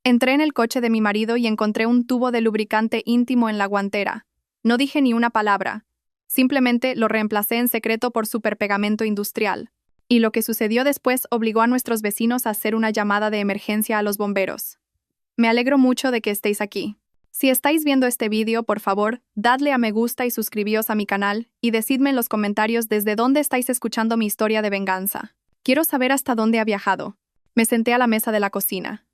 Entré en el coche de mi marido y encontré un tubo de lubricante íntimo en la guantera. No dije ni una palabra. Simplemente lo reemplacé en secreto por superpegamento industrial. Y lo que sucedió después obligó a nuestros vecinos a hacer una llamada de emergencia a los bomberos. Me alegro mucho de que estéis aquí. Si estáis viendo este vídeo, por favor, dadle a me gusta y suscribíos a mi canal, y decidme en los comentarios desde dónde estáis escuchando mi historia de venganza. Quiero saber hasta dónde ha viajado. Me senté a la mesa de la cocina.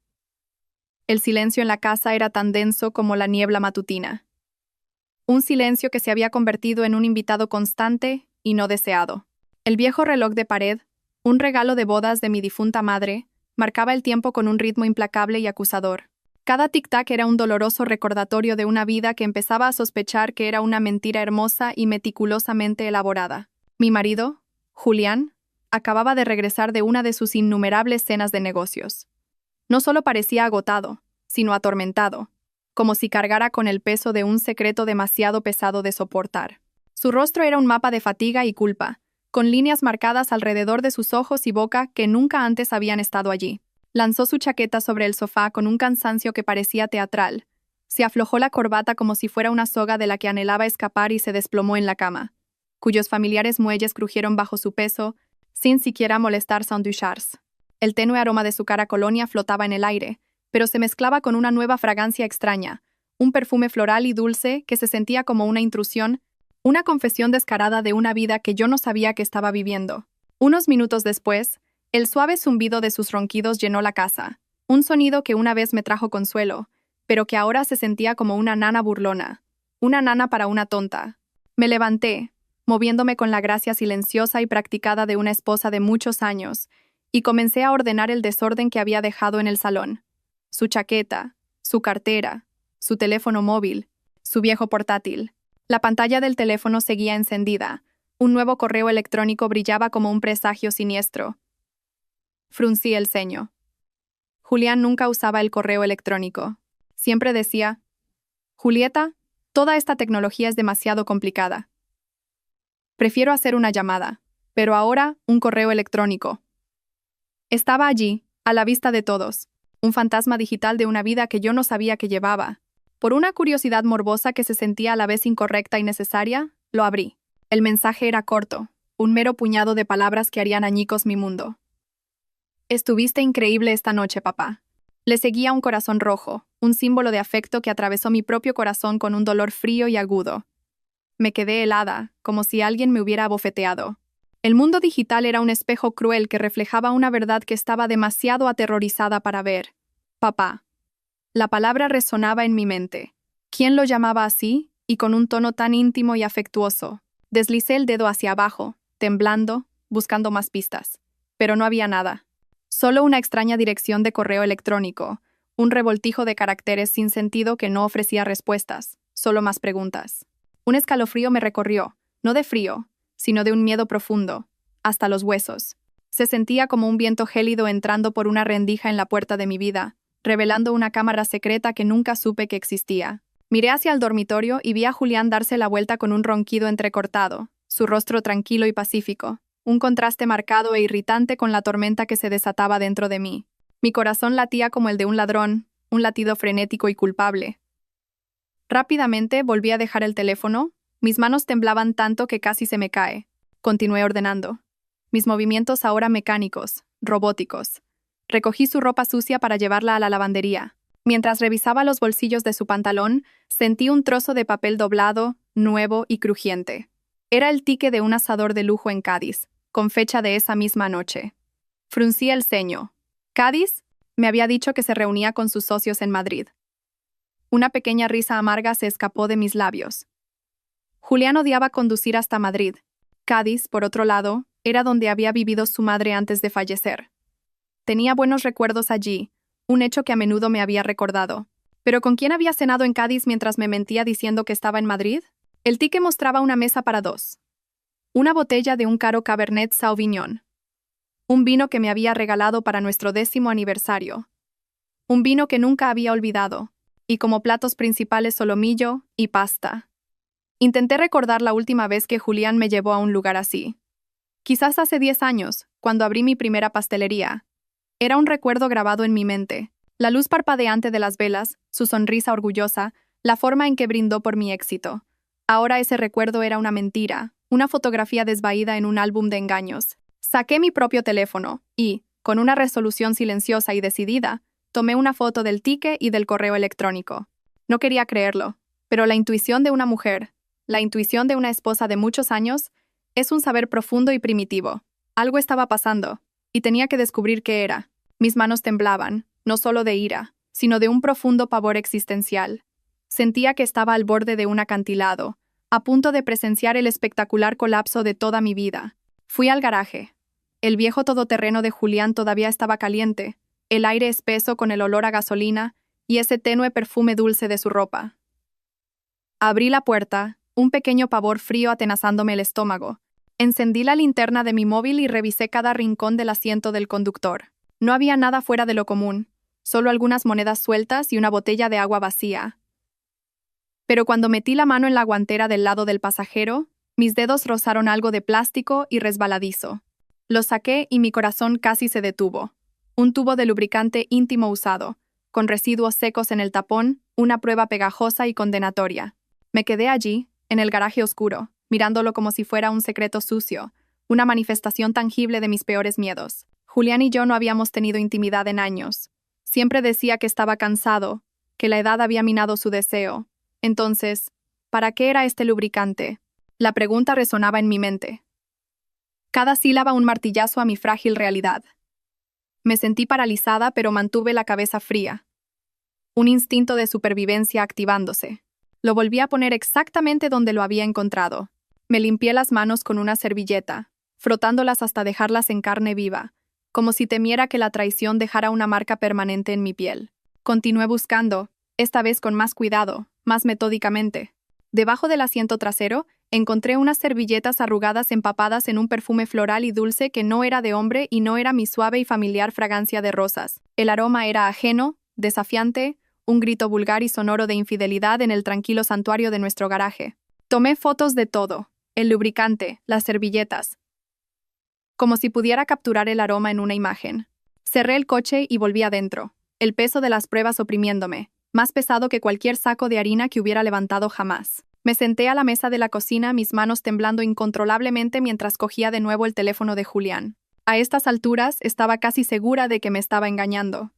El silencio en la casa era tan denso como la niebla matutina. Un silencio que se había convertido en un invitado constante y no deseado. El viejo reloj de pared, un regalo de bodas de mi difunta madre, marcaba el tiempo con un ritmo implacable y acusador. Cada tic-tac era un doloroso recordatorio de una vida que empezaba a sospechar que era una mentira hermosa y meticulosamente elaborada. Mi marido, Julián, acababa de regresar de una de sus innumerables cenas de negocios. No solo parecía agotado, sino atormentado, como si cargara con el peso de un secreto demasiado pesado de soportar. Su rostro era un mapa de fatiga y culpa, con líneas marcadas alrededor de sus ojos y boca que nunca antes habían estado allí. Lanzó su chaqueta sobre el sofá con un cansancio que parecía teatral. Se aflojó la corbata como si fuera una soga de la que anhelaba escapar y se desplomó en la cama, cuyos familiares muelles crujieron bajo su peso, sin siquiera molestarse en ducharse. El tenue aroma de su cara colonia flotaba en el aire, pero se mezclaba con una nueva fragancia extraña, un perfume floral y dulce que se sentía como una intrusión, una confesión descarada de una vida que yo no sabía que estaba viviendo. Unos minutos después, el suave zumbido de sus ronquidos llenó la casa, un sonido que una vez me trajo consuelo, pero que ahora se sentía como una nana burlona, una nana para una tonta. Me levanté, moviéndome con la gracia silenciosa y practicada de una esposa de muchos años, y comencé a ordenar el desorden que había dejado en el salón. Su chaqueta, su cartera, su teléfono móvil, su viejo portátil. La pantalla del teléfono seguía encendida. Un nuevo correo electrónico brillaba como un presagio siniestro. Fruncí el ceño. Julián nunca usaba el correo electrónico. Siempre decía: Julieta, toda esta tecnología es demasiado complicada. Prefiero hacer una llamada, pero ahora un correo electrónico. Estaba allí, a la vista de todos, un fantasma digital de una vida que yo no sabía que llevaba. Por una curiosidad morbosa que se sentía a la vez incorrecta y necesaria, lo abrí. El mensaje era corto, un mero puñado de palabras que harían añicos mi mundo. Estuviste increíble esta noche, papá. Le seguía un corazón rojo, un símbolo de afecto que atravesó mi propio corazón con un dolor frío y agudo. Me quedé helada, como si alguien me hubiera abofeteado. El mundo digital era un espejo cruel que reflejaba una verdad que estaba demasiado aterrorizada para ver. Papá. La palabra resonaba en mi mente. ¿Quién lo llamaba así? Y con un tono tan íntimo y afectuoso. Deslicé el dedo hacia abajo, temblando, buscando más pistas. Pero no había nada. Solo una extraña dirección de correo electrónico, un revoltijo de caracteres sin sentido que no ofrecía respuestas, solo más preguntas. Un escalofrío me recorrió, no de frío, sino de un miedo profundo, hasta los huesos. Se sentía como un viento gélido entrando por una rendija en la puerta de mi vida, revelando una cámara secreta que nunca supe que existía. Miré hacia el dormitorio y vi a Julián darse la vuelta con un ronquido entrecortado, su rostro tranquilo y pacífico, un contraste marcado e irritante con la tormenta que se desataba dentro de mí. Mi corazón latía como el de un ladrón, un latido frenético y culpable. Rápidamente volví a dejar el teléfono. Mis manos temblaban tanto que casi se me cae. Continué ordenando. Mis movimientos ahora mecánicos, robóticos. Recogí su ropa sucia para llevarla a la lavandería. Mientras revisaba los bolsillos de su pantalón, sentí un trozo de papel doblado, nuevo y crujiente. Era el ticket de un asador de lujo en Cádiz, con fecha de esa misma noche. Fruncí el ceño. ¿Cádiz? Me había dicho que se reunía con sus socios en Madrid. Una pequeña risa amarga se escapó de mis labios. Julián odiaba conducir hasta Madrid. Cádiz, por otro lado, era donde había vivido su madre antes de fallecer. Tenía buenos recuerdos allí, un hecho que a menudo me había recordado. ¿Pero con quién había cenado en Cádiz mientras me mentía diciendo que estaba en Madrid? El ticket mostraba una mesa para dos. Una botella de un caro Cabernet Sauvignon. Un vino que me había regalado para nuestro 10º aniversario. Un vino que nunca había olvidado. Y como platos principales solomillo y pasta. Intenté recordar la última vez que Julián me llevó a un lugar así. Quizás hace 10 años, cuando abrí mi primera pastelería. Era un recuerdo grabado en mi mente, La luz parpadeante de las velas, su sonrisa orgullosa, la forma en que brindó por mi éxito. Ahora ese recuerdo era una mentira, una fotografía desvaída en un álbum de engaños. Saqué mi propio teléfono y, con una resolución silenciosa y decidida, tomé una foto del ticket y del correo electrónico. No quería creerlo, pero la intuición de una mujer, la intuición de una esposa de muchos años, es un saber profundo y primitivo. Algo estaba pasando, y tenía que descubrir qué era. Mis manos temblaban, no solo de ira, sino de un profundo pavor existencial. Sentía que estaba al borde de un acantilado, a punto de presenciar el espectacular colapso de toda mi vida. Fui al garaje. El viejo todoterreno de Julián todavía estaba caliente, el aire espeso con el olor a gasolina y ese tenue perfume dulce de su ropa. Abrí la puerta, un pequeño pavor frío atenazándome el estómago. Encendí la linterna de mi móvil y revisé cada rincón del asiento del conductor. No había nada fuera de lo común, solo algunas monedas sueltas y una botella de agua vacía. Pero cuando metí la mano en la guantera del lado del pasajero, mis dedos rozaron algo de plástico y resbaladizo. Lo saqué y mi corazón casi se detuvo. Un tubo de lubricante íntimo usado, con residuos secos en el tapón, una prueba pegajosa y condenatoria. Me quedé allí, en el garaje oscuro, mirándolo como si fuera un secreto sucio, una manifestación tangible de mis peores miedos. Julián y yo no habíamos tenido intimidad en años. Siempre decía que estaba cansado, que la edad había minado su deseo. Entonces, ¿para qué era este lubricante? La pregunta resonaba en mi mente. Cada sílaba un martillazo a mi frágil realidad. Me sentí paralizada, pero mantuve la cabeza fría. Un instinto de supervivencia activándose. Lo volví a poner exactamente donde lo había encontrado. Me limpié las manos con una servilleta, frotándolas hasta dejarlas en carne viva, como si temiera que la traición dejara una marca permanente en mi piel. Continué buscando, esta vez con más cuidado, más metódicamente. Debajo del asiento trasero, encontré unas servilletas arrugadas empapadas en un perfume floral y dulce que no era de hombre y no era mi suave y familiar fragancia de rosas. El aroma era ajeno, desafiante, un grito vulgar y sonoro de infidelidad en el tranquilo santuario de nuestro garaje. Tomé fotos de todo, el lubricante, las servilletas, como si pudiera capturar el aroma en una imagen. Cerré el coche y volví adentro, el peso de las pruebas oprimiéndome, más pesado que cualquier saco de harina que hubiera levantado jamás. Me senté a la mesa de la cocina, mis manos temblando incontrolablemente mientras cogía de nuevo el teléfono de Julián. A estas alturas estaba casi segura de que me estaba engañando.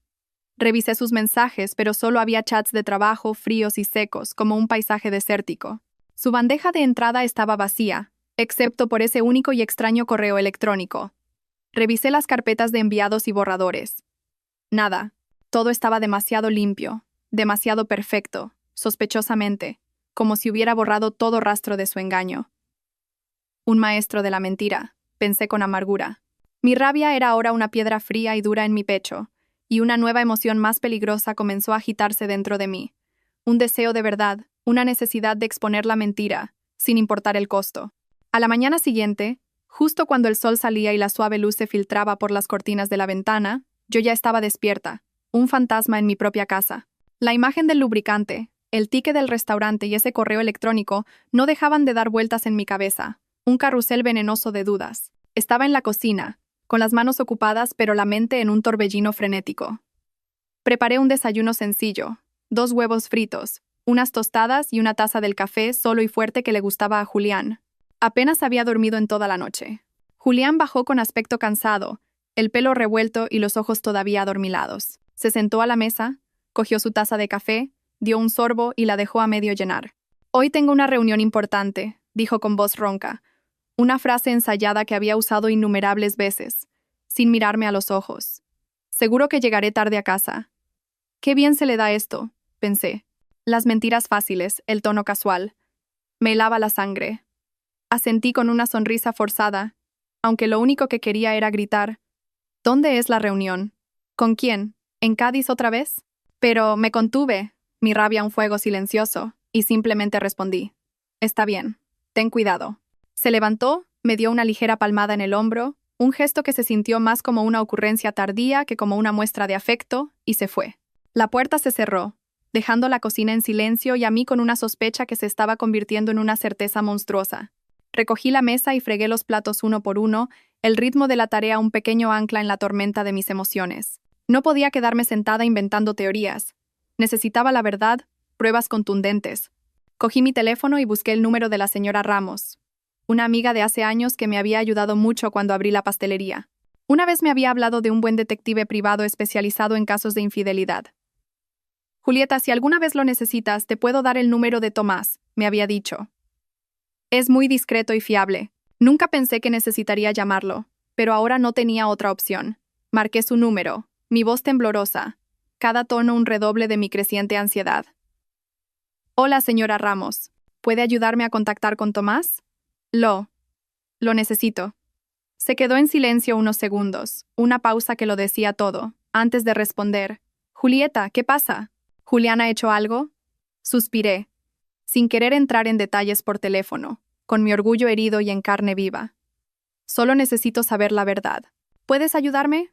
Revisé sus mensajes, pero solo había chats de trabajo fríos y secos, como un paisaje desértico. Su bandeja de entrada estaba vacía, excepto por ese único y extraño correo electrónico. Revisé las carpetas de enviados y borradores. Nada. Todo estaba demasiado limpio, demasiado perfecto, sospechosamente, como si hubiera borrado todo rastro de su engaño. Un maestro de la mentira, pensé con amargura. Mi rabia era ahora una piedra fría y dura en mi pecho, y una nueva emoción más peligrosa comenzó a agitarse dentro de mí. Un deseo de verdad, una necesidad de exponer la mentira, sin importar el costo. A la mañana siguiente, justo cuando el sol salía y la suave luz se filtraba por las cortinas de la ventana, yo ya estaba despierta, un fantasma en mi propia casa. La imagen del lubricante, el ticket del restaurante y ese correo electrónico no dejaban de dar vueltas en mi cabeza, un carrusel venenoso de dudas. Estaba en la cocina, con las manos ocupadas pero la mente en un torbellino frenético. Preparé un desayuno sencillo, 2 huevos fritos, unas tostadas y una taza del café solo y fuerte que le gustaba a Julián. Apenas había dormido en toda la noche. Julián bajó con aspecto cansado, el pelo revuelto y los ojos todavía adormilados. Se sentó a la mesa, cogió su taza de café, dio un sorbo y la dejó a medio llenar. «Hoy tengo una reunión importante», dijo con voz ronca, una frase ensayada que había usado innumerables veces, sin mirarme a los ojos. «Seguro que llegaré tarde a casa». «Qué bien se le da esto», pensé. Las mentiras fáciles, el tono casual. Me helaba la sangre. Asentí con una sonrisa forzada, aunque lo único que quería era gritar. «¿Dónde es la reunión? ¿Con quién? ¿En Cádiz otra vez?» Pero me contuve, mi rabia un fuego silencioso, y simplemente respondí. «Está bien. Ten cuidado». Se levantó, me dio una ligera palmada en el hombro, un gesto que se sintió más como una ocurrencia tardía que como una muestra de afecto, y se fue. La puerta se cerró, dejando la cocina en silencio y a mí con una sospecha que se estaba convirtiendo en una certeza monstruosa. Recogí la mesa y fregué los platos uno por uno, el ritmo de la tarea un pequeño ancla en la tormenta de mis emociones. No podía quedarme sentada inventando teorías. Necesitaba la verdad, pruebas contundentes. Cogí mi teléfono y busqué el número de la señora Ramos, una amiga de hace años que me había ayudado mucho cuando abrí la pastelería. Una vez me había hablado de un buen detective privado especializado en casos de infidelidad. Julieta, si alguna vez lo necesitas, te puedo dar el número de Tomás, me había dicho. Es muy discreto y fiable. Nunca pensé que necesitaría llamarlo, pero ahora no tenía otra opción. Marqué su número, mi voz temblorosa, cada tono un redoble de mi creciente ansiedad. Hola, señora Ramos. ¿Puede ayudarme a contactar con Tomás? Lo necesito. Se quedó en silencio unos segundos, una pausa que lo decía todo, antes de responder. Julieta, ¿qué pasa? ¿Julián ha hecho algo? Suspiré, sin querer entrar en detalles por teléfono, con mi orgullo herido y en carne viva. Solo necesito saber la verdad. ¿Puedes ayudarme?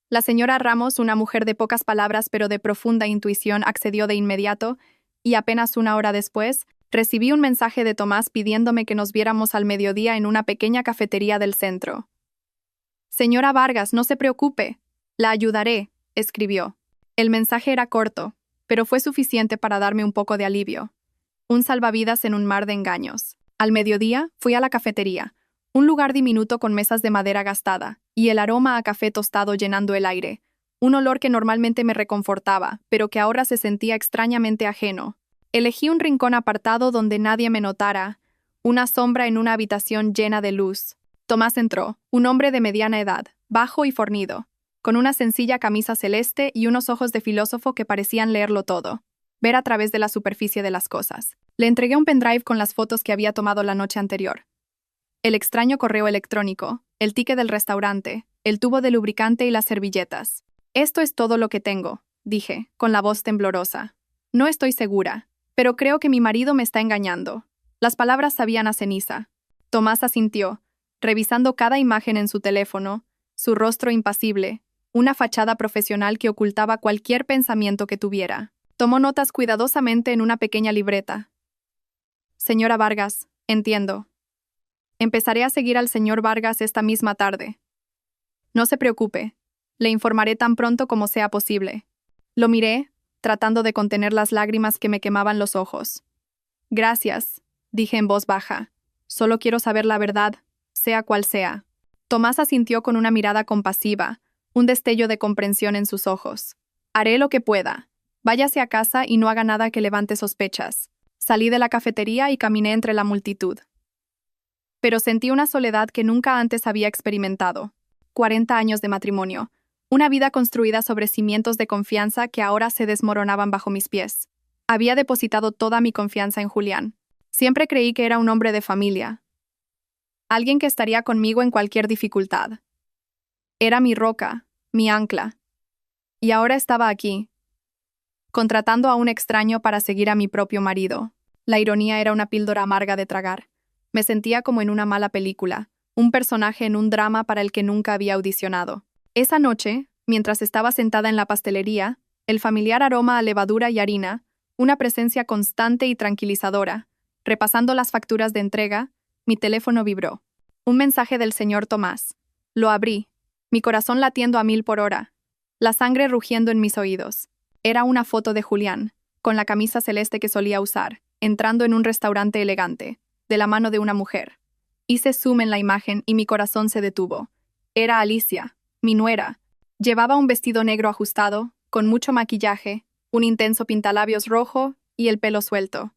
La señora Ramos, una mujer de pocas palabras pero de profunda intuición, accedió de inmediato, y apenas una hora después, recibí un mensaje de Tomás pidiéndome que nos viéramos al mediodía en una pequeña cafetería del centro. Señora Vargas, no se preocupe. La ayudaré, escribió. El mensaje era corto, pero fue suficiente para darme un poco de alivio. Un salvavidas en un mar de engaños. Al mediodía, fui a la cafetería, un lugar diminuto con mesas de madera gastada, y el aroma a café tostado llenando el aire, un olor que normalmente me reconfortaba, pero que ahora se sentía extrañamente ajeno. Elegí un rincón apartado donde nadie me notara, una sombra en una habitación llena de luz. Tomás entró, un hombre de mediana edad, bajo y fornido, con una sencilla camisa celeste y unos ojos de filósofo que parecían leerlo todo, ver a través de la superficie de las cosas. Le entregué un pendrive con las fotos que había tomado la noche anterior. El extraño correo electrónico, el ticket del restaurante, el tubo de lubricante y las servilletas. Esto es todo lo que tengo, dije, con la voz temblorosa. No estoy segura, pero creo que mi marido me está engañando. Las palabras sabían a ceniza. Tomás asintió, revisando cada imagen en su teléfono, su rostro impasible, una fachada profesional que ocultaba cualquier pensamiento que tuviera. Tomó notas cuidadosamente en una pequeña libreta. Señora Vargas, entiendo. Empezaré a seguir al señor Vargas esta misma tarde. No se preocupe, le informaré tan pronto como sea posible. Lo miré, tratando de contener las lágrimas que me quemaban los ojos. Gracias, dije en voz baja. Solo quiero saber la verdad, sea cual sea. Tomás asintió con una mirada compasiva, un destello de comprensión en sus ojos. Haré lo que pueda. Váyase a casa y no haga nada que levante sospechas. Salí de la cafetería y caminé entre la multitud. Pero sentí una soledad que nunca antes había experimentado. 40 años de matrimonio, una vida construida sobre cimientos de confianza que ahora se desmoronaban bajo mis pies. Había depositado toda mi confianza en Julián. Siempre creí que era un hombre de familia. Alguien que estaría conmigo en cualquier dificultad. Era mi roca, mi ancla. Y ahora estaba aquí, contratando a un extraño para seguir a mi propio marido. La ironía era una píldora amarga de tragar. Me sentía como en una mala película, un personaje en un drama para el que nunca había audicionado. Esa noche, mientras estaba sentada en la pastelería, el familiar aroma a levadura y harina, una presencia constante y tranquilizadora, repasando las facturas de entrega, mi teléfono vibró. Un mensaje del señor Tomás. Lo abrí, mi corazón latiendo a 1000 por hora, la sangre rugiendo en mis oídos. Era una foto de Julián, con la camisa celeste que solía usar, entrando en un restaurante elegante, de la mano de una mujer. Hice zoom en la imagen y mi corazón se detuvo. Era Alicia, mi nuera. Llevaba un vestido negro ajustado, con mucho maquillaje, un intenso pintalabios rojo y el pelo suelto.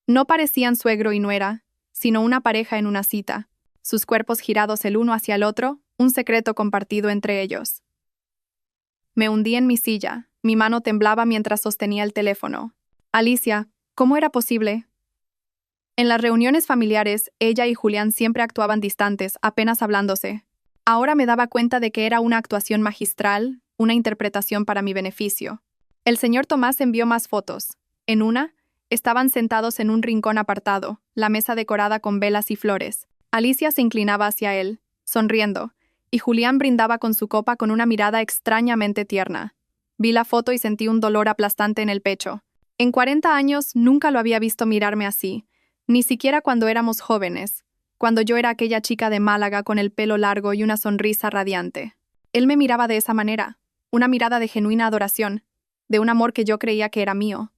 No parecían suegro y nuera, sino una pareja en una cita, sus cuerpos girados el uno hacia el otro, un secreto compartido entre ellos. Me hundí en mi silla, mi mano temblaba mientras sostenía el teléfono. Alicia, ¿cómo era posible? En las reuniones familiares, ella y Julián siempre actuaban distantes, apenas hablándose. Ahora me daba cuenta de que era una actuación magistral, una interpretación para mi beneficio. El señor Tomás envió más fotos. En una, estaban sentados en un rincón apartado, la mesa decorada con velas y flores. Alicia se inclinaba hacia él, sonriendo, y Julián brindaba con su copa con una mirada extrañamente tierna. Vi la foto y sentí un dolor aplastante en el pecho. En 40 años nunca lo había visto mirarme así, ni siquiera cuando éramos jóvenes, cuando yo era aquella chica de Málaga con el pelo largo y una sonrisa radiante. Él me miraba de esa manera, una mirada de genuina adoración, de un amor que yo creía que era mío.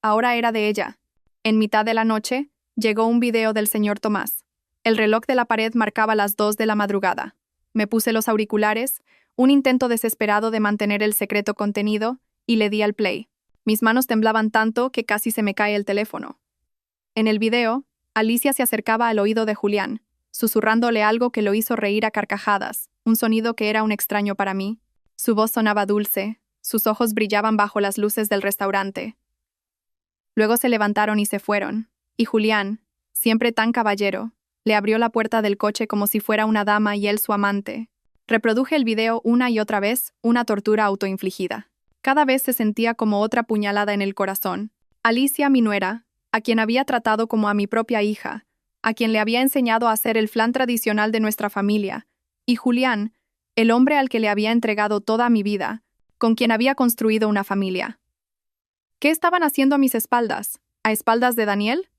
Ahora era de ella. En mitad de la noche, llegó un video del señor Tomás. El reloj de la pared marcaba las 2 de la madrugada. Me puse los auriculares, un intento desesperado de mantener el secreto contenido, y le di al play. Mis manos temblaban tanto que casi se me cae el teléfono. En el video, Alicia se acercaba al oído de Julián, susurrándole algo que lo hizo reír a carcajadas, un sonido que era un extraño para mí. Su voz sonaba dulce, sus ojos brillaban bajo las luces del restaurante. Luego se levantaron y se fueron, y Julián, siempre tan caballero, le abrió la puerta del coche como si fuera una dama y él su amante. Reproduje el video una y otra vez, una tortura autoinfligida. Cada vez se sentía como otra puñalada en el corazón. Alicia, mi nuera, a quien había tratado como a mi propia hija, a quien le había enseñado a hacer el flan tradicional de nuestra familia, y Julián, el hombre al que le había entregado toda mi vida, con quien había construido una familia. ¿Qué estaban haciendo a mis espaldas? ¿A espaldas de Daniel?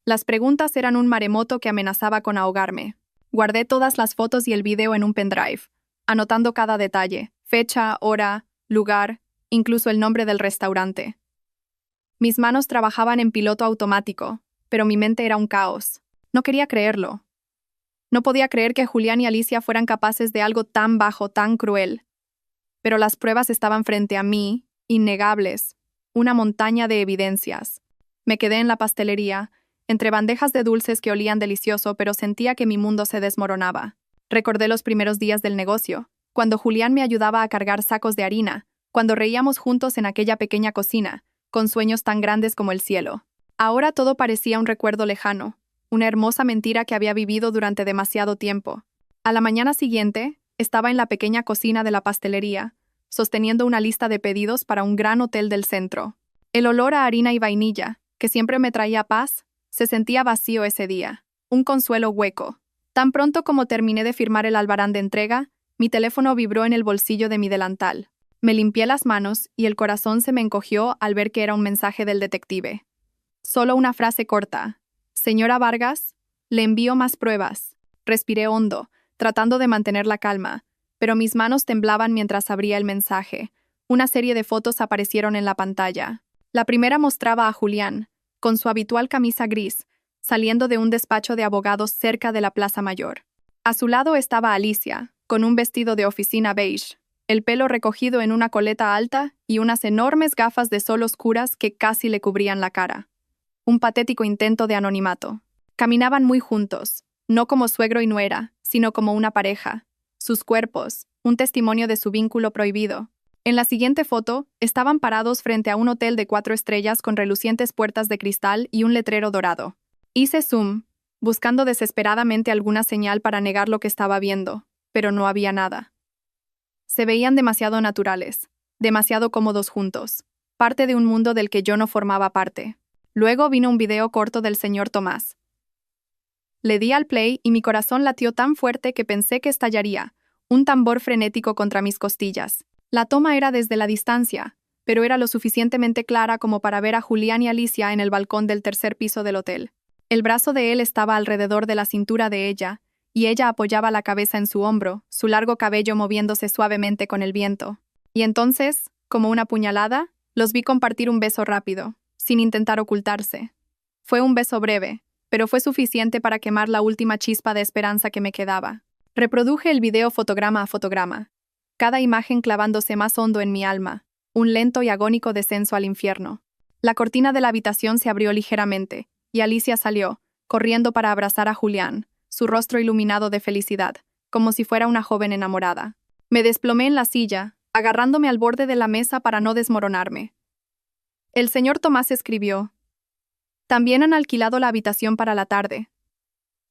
Las preguntas eran un maremoto que amenazaba con ahogarme. Guardé todas las fotos y el video en un pendrive, anotando cada detalle, fecha, hora, lugar, incluso el nombre del restaurante. Mis manos trabajaban en piloto automático, pero mi mente era un caos. No quería creerlo. No podía creer que Julián y Alicia fueran capaces de algo tan bajo, tan cruel. Pero las pruebas estaban frente a mí, innegables, una montaña de evidencias. Me quedé en la pastelería, entre bandejas de dulces que olían delicioso, pero sentía que mi mundo se desmoronaba. Recordé los primeros días del negocio, cuando Julián me ayudaba a cargar sacos de harina, cuando reíamos juntos en aquella pequeña cocina, con sueños tan grandes como el cielo. Ahora todo parecía un recuerdo lejano, una hermosa mentira que había vivido durante demasiado tiempo. A la mañana siguiente, estaba en la pequeña cocina de la pastelería, sosteniendo una lista de pedidos para un gran hotel del centro. El olor a harina y vainilla, que siempre me traía paz, se sentía vacío ese día, un consuelo hueco. Tan pronto como terminé de firmar el albarán de entrega, mi teléfono vibró en el bolsillo de mi delantal. Me limpié las manos y el corazón se me encogió al ver que era un mensaje del detective. Solo una frase corta. Señora Vargas, le envío más pruebas. Respiré hondo, tratando de mantener la calma, pero mis manos temblaban mientras abría el mensaje. Una serie de fotos aparecieron en la pantalla. La primera mostraba a Julián, con su habitual camisa gris, saliendo de un despacho de abogados cerca de la Plaza Mayor. A su lado estaba Alicia, con un vestido de oficina beige, el pelo recogido en una coleta alta y unas enormes gafas de sol oscuras que casi le cubrían la cara. Un patético intento de anonimato. Caminaban muy juntos, no como suegro y nuera, sino como una pareja. Sus cuerpos, un testimonio de su vínculo prohibido. En la siguiente foto, estaban parados frente a un hotel de 4 estrellas con relucientes puertas de cristal y un letrero dorado. Hice zoom, buscando desesperadamente alguna señal para negar lo que estaba viendo, pero no había nada. Se veían demasiado naturales, demasiado cómodos juntos, parte de un mundo del que yo no formaba parte. Luego vino un video corto del señor Tomás. Le di al play y mi corazón latió tan fuerte que pensé que estallaría, un tambor frenético contra mis costillas. La toma era desde la distancia, pero era lo suficientemente clara como para ver a Julián y Alicia en el balcón del 3er piso del hotel. El brazo de él estaba alrededor de la cintura de ella, y ella apoyaba la cabeza en su hombro, su largo cabello moviéndose suavemente con el viento. Y entonces, como una puñalada, los vi compartir un beso rápido, sin intentar ocultarse. Fue un beso breve, pero fue suficiente para quemar la última chispa de esperanza que me quedaba. Reproduje el video fotograma a fotograma, cada imagen clavándose más hondo en mi alma, un lento y agónico descenso al infierno. La cortina de la habitación se abrió ligeramente, y Alicia salió, corriendo para abrazar a Julián, su rostro iluminado de felicidad, como si fuera una joven enamorada. Me desplomé en la silla, agarrándome al borde de la mesa para no desmoronarme. El señor Tomás escribió: «También han alquilado la habitación para la tarde.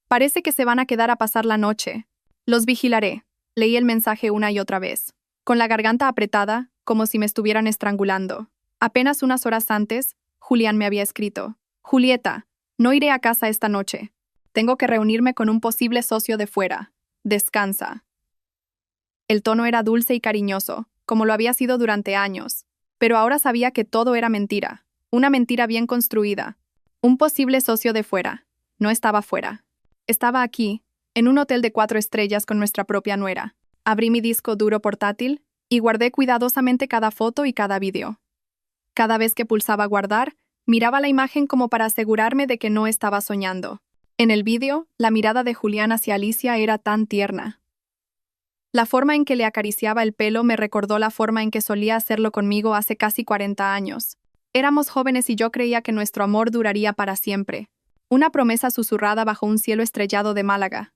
Parece que se van a quedar a pasar la noche. Los vigilaré». Leí el mensaje una y otra vez, con la garganta apretada, como si me estuvieran estrangulando. Apenas unas horas antes, Julián me había escrito: «Julieta, no iré a casa esta noche. Tengo que reunirme con un posible socio de fuera. Descansa». El tono era dulce y cariñoso, como lo había sido durante años, pero ahora sabía que todo era mentira, una mentira bien construida. Un posible socio de fuera. No estaba fuera. Estaba aquí, en un hotel de 4 estrellas con nuestra propia nuera. Abrí mi disco duro portátil y guardé cuidadosamente cada foto y cada vídeo. Cada vez que pulsaba guardar, miraba la imagen como para asegurarme de que no estaba soñando. En el vídeo, la mirada de Julián hacia Alicia era tan tierna. La forma en que le acariciaba el pelo me recordó la forma en que solía hacerlo conmigo hace casi 40 años. Éramos jóvenes y yo creía que nuestro amor duraría para siempre. Una promesa susurrada bajo un cielo estrellado de Málaga.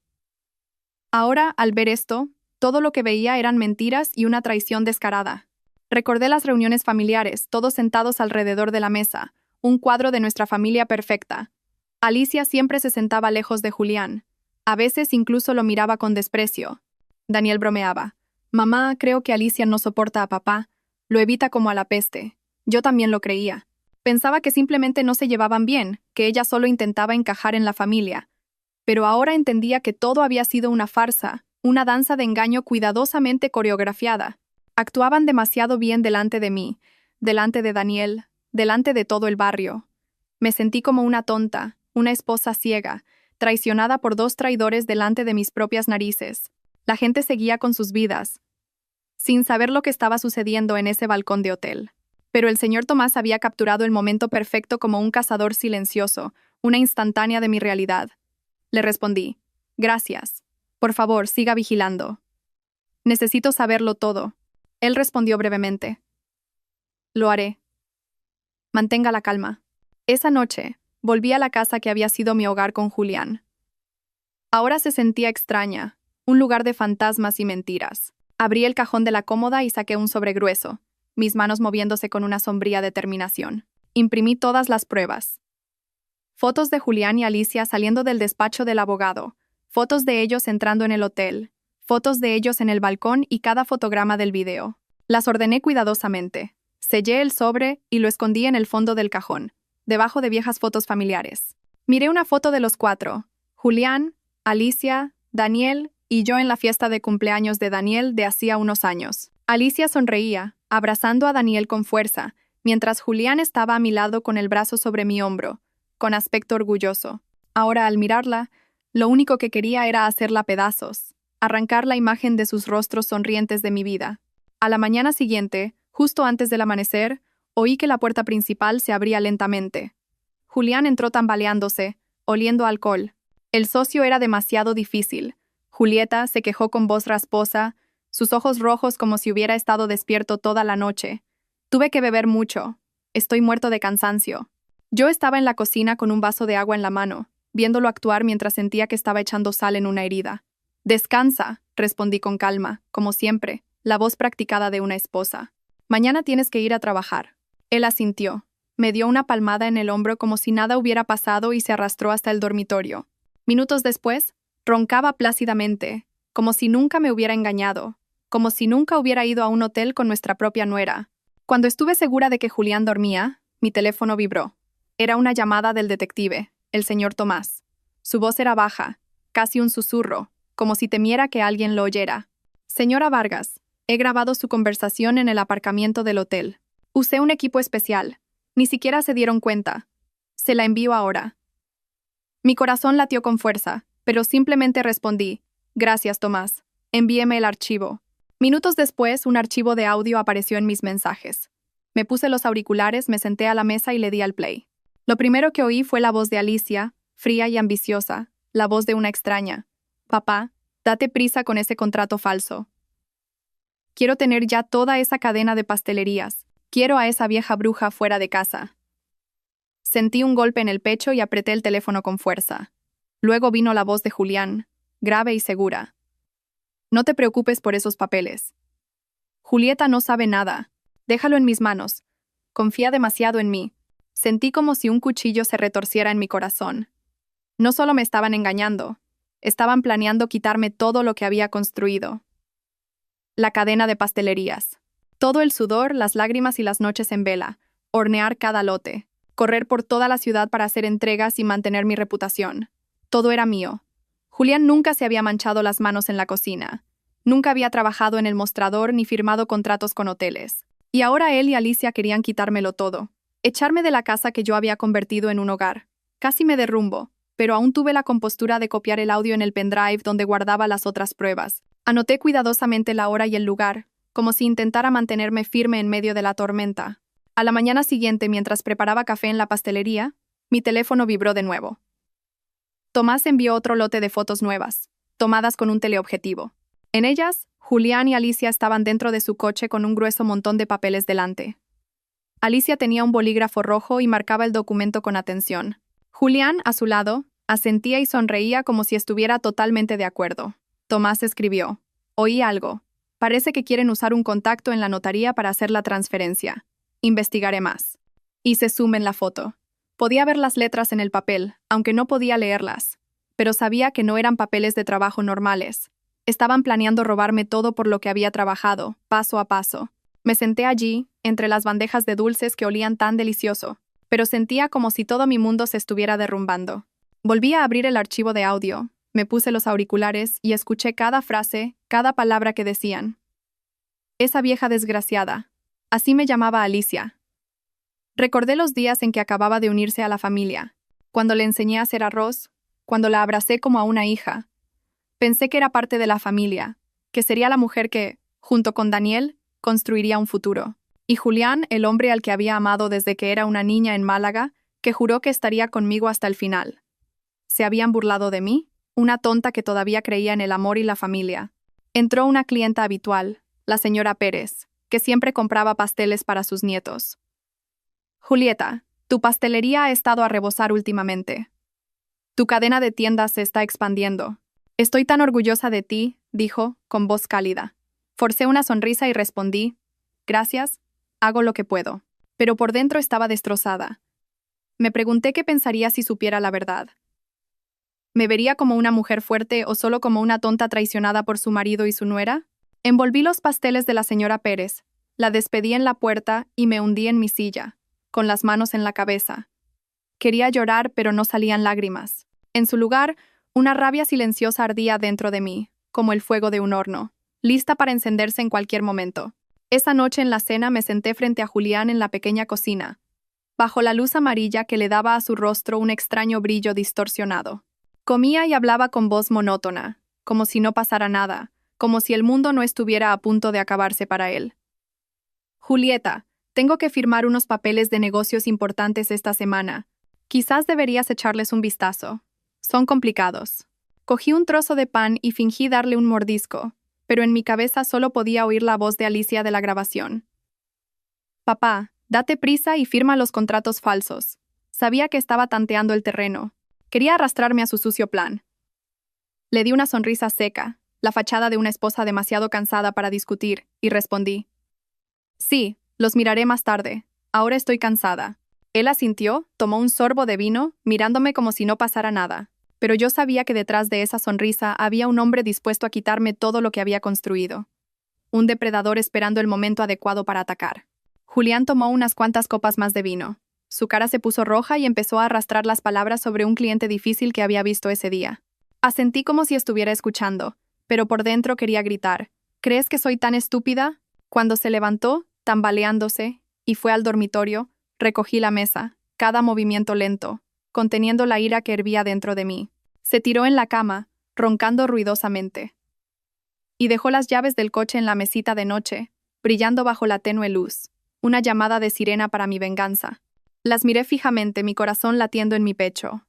Ahora, al ver esto, todo lo que veía eran mentiras y una traición descarada. Recordé las reuniones familiares, todos sentados alrededor de la mesa, un cuadro de nuestra familia perfecta. Alicia siempre se sentaba lejos de Julián. A veces incluso lo miraba con desprecio. Daniel bromeaba. Mamá, creo que Alicia no soporta a papá. Lo evita como a la peste. Yo también lo creía. Pensaba que simplemente no se llevaban bien, que ella solo intentaba encajar en la familia. Pero ahora entendía que todo había sido una farsa, una danza de engaño cuidadosamente coreografiada. Actuaban demasiado bien delante de mí, delante de Daniel, delante de todo el barrio. Me sentí como una tonta, una esposa ciega, traicionada por dos traidores delante de mis propias narices. La gente seguía con sus vidas, sin saber lo que estaba sucediendo en ese balcón de hotel. Pero el señor Tomás había capturado el momento perfecto como un cazador silencioso, una instantánea de mi realidad. Le respondí, gracias. Por favor, siga vigilando. Necesito saberlo todo. Él respondió brevemente. Lo haré. Mantenga la calma. Esa noche, volví a la casa que había sido mi hogar con Julián. Ahora se sentía extraña, un lugar de fantasmas y mentiras. Abrí el cajón de la cómoda y saqué un sobre grueso, mis manos moviéndose con una sombría determinación. Imprimí todas las pruebas. Fotos de Julián y Alicia saliendo del despacho del abogado, fotos de ellos entrando en el hotel, fotos de ellos en el balcón y cada fotograma del video. Las ordené cuidadosamente. Sellé el sobre y lo escondí en el fondo del cajón, debajo de viejas fotos familiares. Miré una foto de los cuatro, Julián, Alicia, Daniel y yo en la fiesta de cumpleaños de Daniel de hacía unos años. Alicia sonreía, abrazando a Daniel con fuerza, mientras Julián estaba a mi lado con el brazo sobre mi hombro, con aspecto orgulloso. Ahora, al mirarla, lo único que quería era hacerla pedazos, arrancar la imagen de sus rostros sonrientes de mi vida. A la mañana siguiente, justo antes del amanecer, oí que la puerta principal se abría lentamente. Julián entró tambaleándose, oliendo a alcohol. El socio era demasiado difícil. Julieta se quejó con voz rasposa, sus ojos rojos como si hubiera estado despierto toda la noche. Tuve que beber mucho. Estoy muerto de cansancio. Yo estaba en la cocina con un vaso de agua en la mano, viéndolo actuar mientras sentía que estaba echando sal en una herida. Descansa, respondí con calma, como siempre, la voz practicada de una esposa. Mañana tienes que ir a trabajar. Él asintió. Me dio una palmada en el hombro como si nada hubiera pasado y se arrastró hasta el dormitorio. Minutos después, roncaba plácidamente, como si nunca me hubiera engañado, como si nunca hubiera ido a un hotel con nuestra propia nuera. Cuando estuve segura de que Julián dormía, mi teléfono vibró. Era una llamada del detective, el señor Tomás. Su voz era baja, casi un susurro, como si temiera que alguien lo oyera. Señora Vargas, he grabado su conversación en el aparcamiento del hotel. Usé un equipo especial. Ni siquiera se dieron cuenta. Se la envío ahora. Mi corazón latió con fuerza, pero simplemente respondí, gracias, Tomás. Envíeme el archivo. Minutos después, un archivo de audio apareció en mis mensajes. Me puse los auriculares, me senté a la mesa y le di al play. Lo primero que oí fue la voz de Alicia, fría y ambiciosa, la voz de una extraña. Papá, date prisa con ese contrato falso. Quiero tener ya toda esa cadena de pastelerías. Quiero a esa vieja bruja fuera de casa. Sentí un golpe en el pecho y apreté el teléfono con fuerza. Luego vino la voz de Julián, grave y segura. No te preocupes por esos papeles. Julieta no sabe nada. Déjalo en mis manos. Confía demasiado en mí. Sentí como si un cuchillo se retorciera en mi corazón. No solo me estaban engañando, estaban planeando quitarme todo lo que había construido. La cadena de pastelerías. Todo el sudor, las lágrimas y las noches en vela. Hornear cada lote. Correr por toda la ciudad para hacer entregas y mantener mi reputación. Todo era mío. Julián nunca se había manchado las manos en la cocina. Nunca había trabajado en el mostrador ni firmado contratos con hoteles. Y ahora él y Alicia querían quitármelo todo. Echarme de la casa que yo había convertido en un hogar. Casi me derrumbo, pero aún tuve la compostura de copiar el audio en el pendrive donde guardaba las otras pruebas. Anoté cuidadosamente la hora y el lugar, como si intentara mantenerme firme en medio de la tormenta. A la mañana siguiente, mientras preparaba café en la pastelería, mi teléfono vibró de nuevo. Tomás envió otro lote de fotos nuevas, tomadas con un teleobjetivo. En ellas, Julián y Alicia estaban dentro de su coche con un grueso montón de papeles delante. Alicia tenía un bolígrafo rojo y marcaba el documento con atención. Julián, a su lado, asentía y sonreía como si estuviera totalmente de acuerdo. Tomás escribió: «Oí algo. Parece que quieren usar un contacto en la notaría para hacer la transferencia. Investigaré más». Hice zoom en la foto. Podía ver las letras en el papel, aunque no podía leerlas. Pero sabía que no eran papeles de trabajo normales. Estaban planeando robarme todo por lo que había trabajado, paso a paso. Me senté allí, entre las bandejas de dulces que olían tan delicioso, pero sentía como si todo mi mundo se estuviera derrumbando. Volví a abrir el archivo de audio, me puse los auriculares y escuché cada frase, cada palabra que decían. Esa vieja desgraciada. Así me llamaba Alicia. Recordé los días en que acababa de unirse a la familia, cuando le enseñé a hacer arroz, cuando la abracé como a una hija. Pensé que era parte de la familia, que sería la mujer que, junto con Daniel, construiría un futuro. Y Julián, el hombre al que había amado desde que era una niña en Málaga, que juró que estaría conmigo hasta el final. ¿Se habían burlado de mí? Una tonta que todavía creía en el amor y la familia. Entró una clienta habitual, la señora Pérez, que siempre compraba pasteles para sus nietos. «Julieta, tu pastelería ha estado a rebosar últimamente. Tu cadena de tiendas se está expandiendo. Estoy tan orgullosa de ti», dijo, con voz cálida. Forcé una sonrisa y respondí: «Gracias, hago lo que puedo». Pero por dentro estaba destrozada. Me pregunté qué pensaría si supiera la verdad. ¿Me vería como una mujer fuerte o solo como una tonta traicionada por su marido y su nuera? Envolví los pasteles de la señora Pérez, la despedí en la puerta y me hundí en mi silla, con las manos en la cabeza. Quería llorar, pero no salían lágrimas. En su lugar, una rabia silenciosa ardía dentro de mí, como el fuego de un horno, lista para encenderse en cualquier momento. Esa noche en la cena me senté frente a Julián en la pequeña cocina, bajo la luz amarilla que le daba a su rostro un extraño brillo distorsionado. Comía y hablaba con voz monótona, como si no pasara nada, como si el mundo no estuviera a punto de acabarse para él. «Julieta, tengo que firmar unos papeles de negocios importantes esta semana. Quizás deberías echarles un vistazo. Son complicados». Cogí un trozo de pan y fingí darle un mordisco, pero en mi cabeza solo podía oír la voz de Alicia de la grabación. «Papá, date prisa y firma los contratos falsos». Sabía que estaba tanteando el terreno. Quería arrastrarme a su sucio plan. Le di una sonrisa seca, la fachada de una esposa demasiado cansada para discutir, y respondí: «Sí, los miraré más tarde. Ahora estoy cansada». Él asintió, tomó un sorbo de vino, mirándome como si no pasara nada. Pero yo sabía que detrás de esa sonrisa había un hombre dispuesto a quitarme todo lo que había construido. Un depredador esperando el momento adecuado para atacar. Julián tomó unas cuantas copas más de vino. Su cara se puso roja y empezó a arrastrar las palabras sobre un cliente difícil que había visto ese día. Asentí como si estuviera escuchando, pero por dentro quería gritar: «¿Crees que soy tan estúpida?». Cuando se levantó, tambaleándose, y fue al dormitorio, recogí la mesa, cada movimiento lento, conteniendo la ira que hervía dentro de mí. Se tiró en la cama, roncando ruidosamente. Y dejó las llaves del coche en la mesita de noche, brillando bajo la tenue luz, una llamada de sirena para mi venganza. Las miré fijamente, mi corazón latiendo en mi pecho.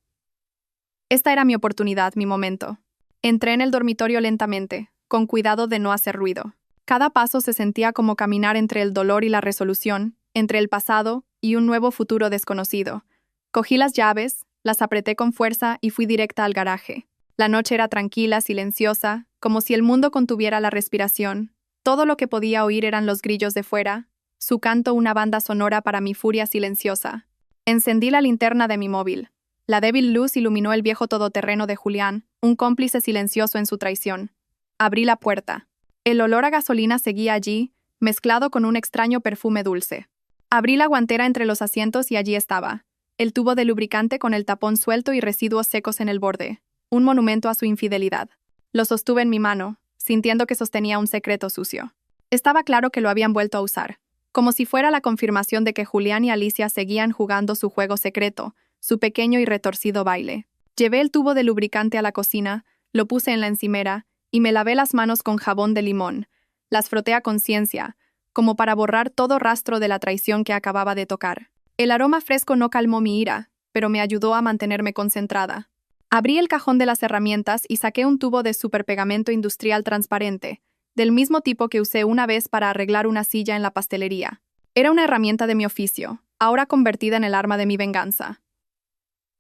Esta era mi oportunidad, mi momento. Entré en el dormitorio lentamente, con cuidado de no hacer ruido. Cada paso se sentía como caminar entre el dolor y la resolución, entre el pasado y un nuevo futuro desconocido. Cogí las llaves, las apreté con fuerza y fui directa al garaje. La noche era tranquila, silenciosa, como si el mundo contuviera la respiración. Todo lo que podía oír eran los grillos de fuera, su canto una banda sonora para mi furia silenciosa. Encendí la linterna de mi móvil. La débil luz iluminó el viejo todoterreno de Julián, un cómplice silencioso en su traición. Abrí la puerta. El olor a gasolina seguía allí, mezclado con un extraño perfume dulce. Abrí la guantera entre los asientos y allí estaba, el tubo de lubricante con el tapón suelto y residuos secos en el borde, un monumento a su infidelidad. Lo sostuve en mi mano, sintiendo que sostenía un secreto sucio. Estaba claro que lo habían vuelto a usar, como si fuera la confirmación de que Julián y Alicia seguían jugando su juego secreto, su pequeño y retorcido baile. Llevé el tubo de lubricante a la cocina, lo puse en la encimera y me lavé las manos con jabón de limón, Las froté a conciencia, como para borrar todo rastro de la traición que acababa de tocar. El aroma fresco no calmó mi ira, pero me ayudó a mantenerme concentrada. Abrí el cajón de las herramientas y saqué un tubo de superpegamento industrial transparente, del mismo tipo que usé una vez para arreglar una silla en la pastelería. Era una herramienta de mi oficio, ahora convertida en el arma de mi venganza.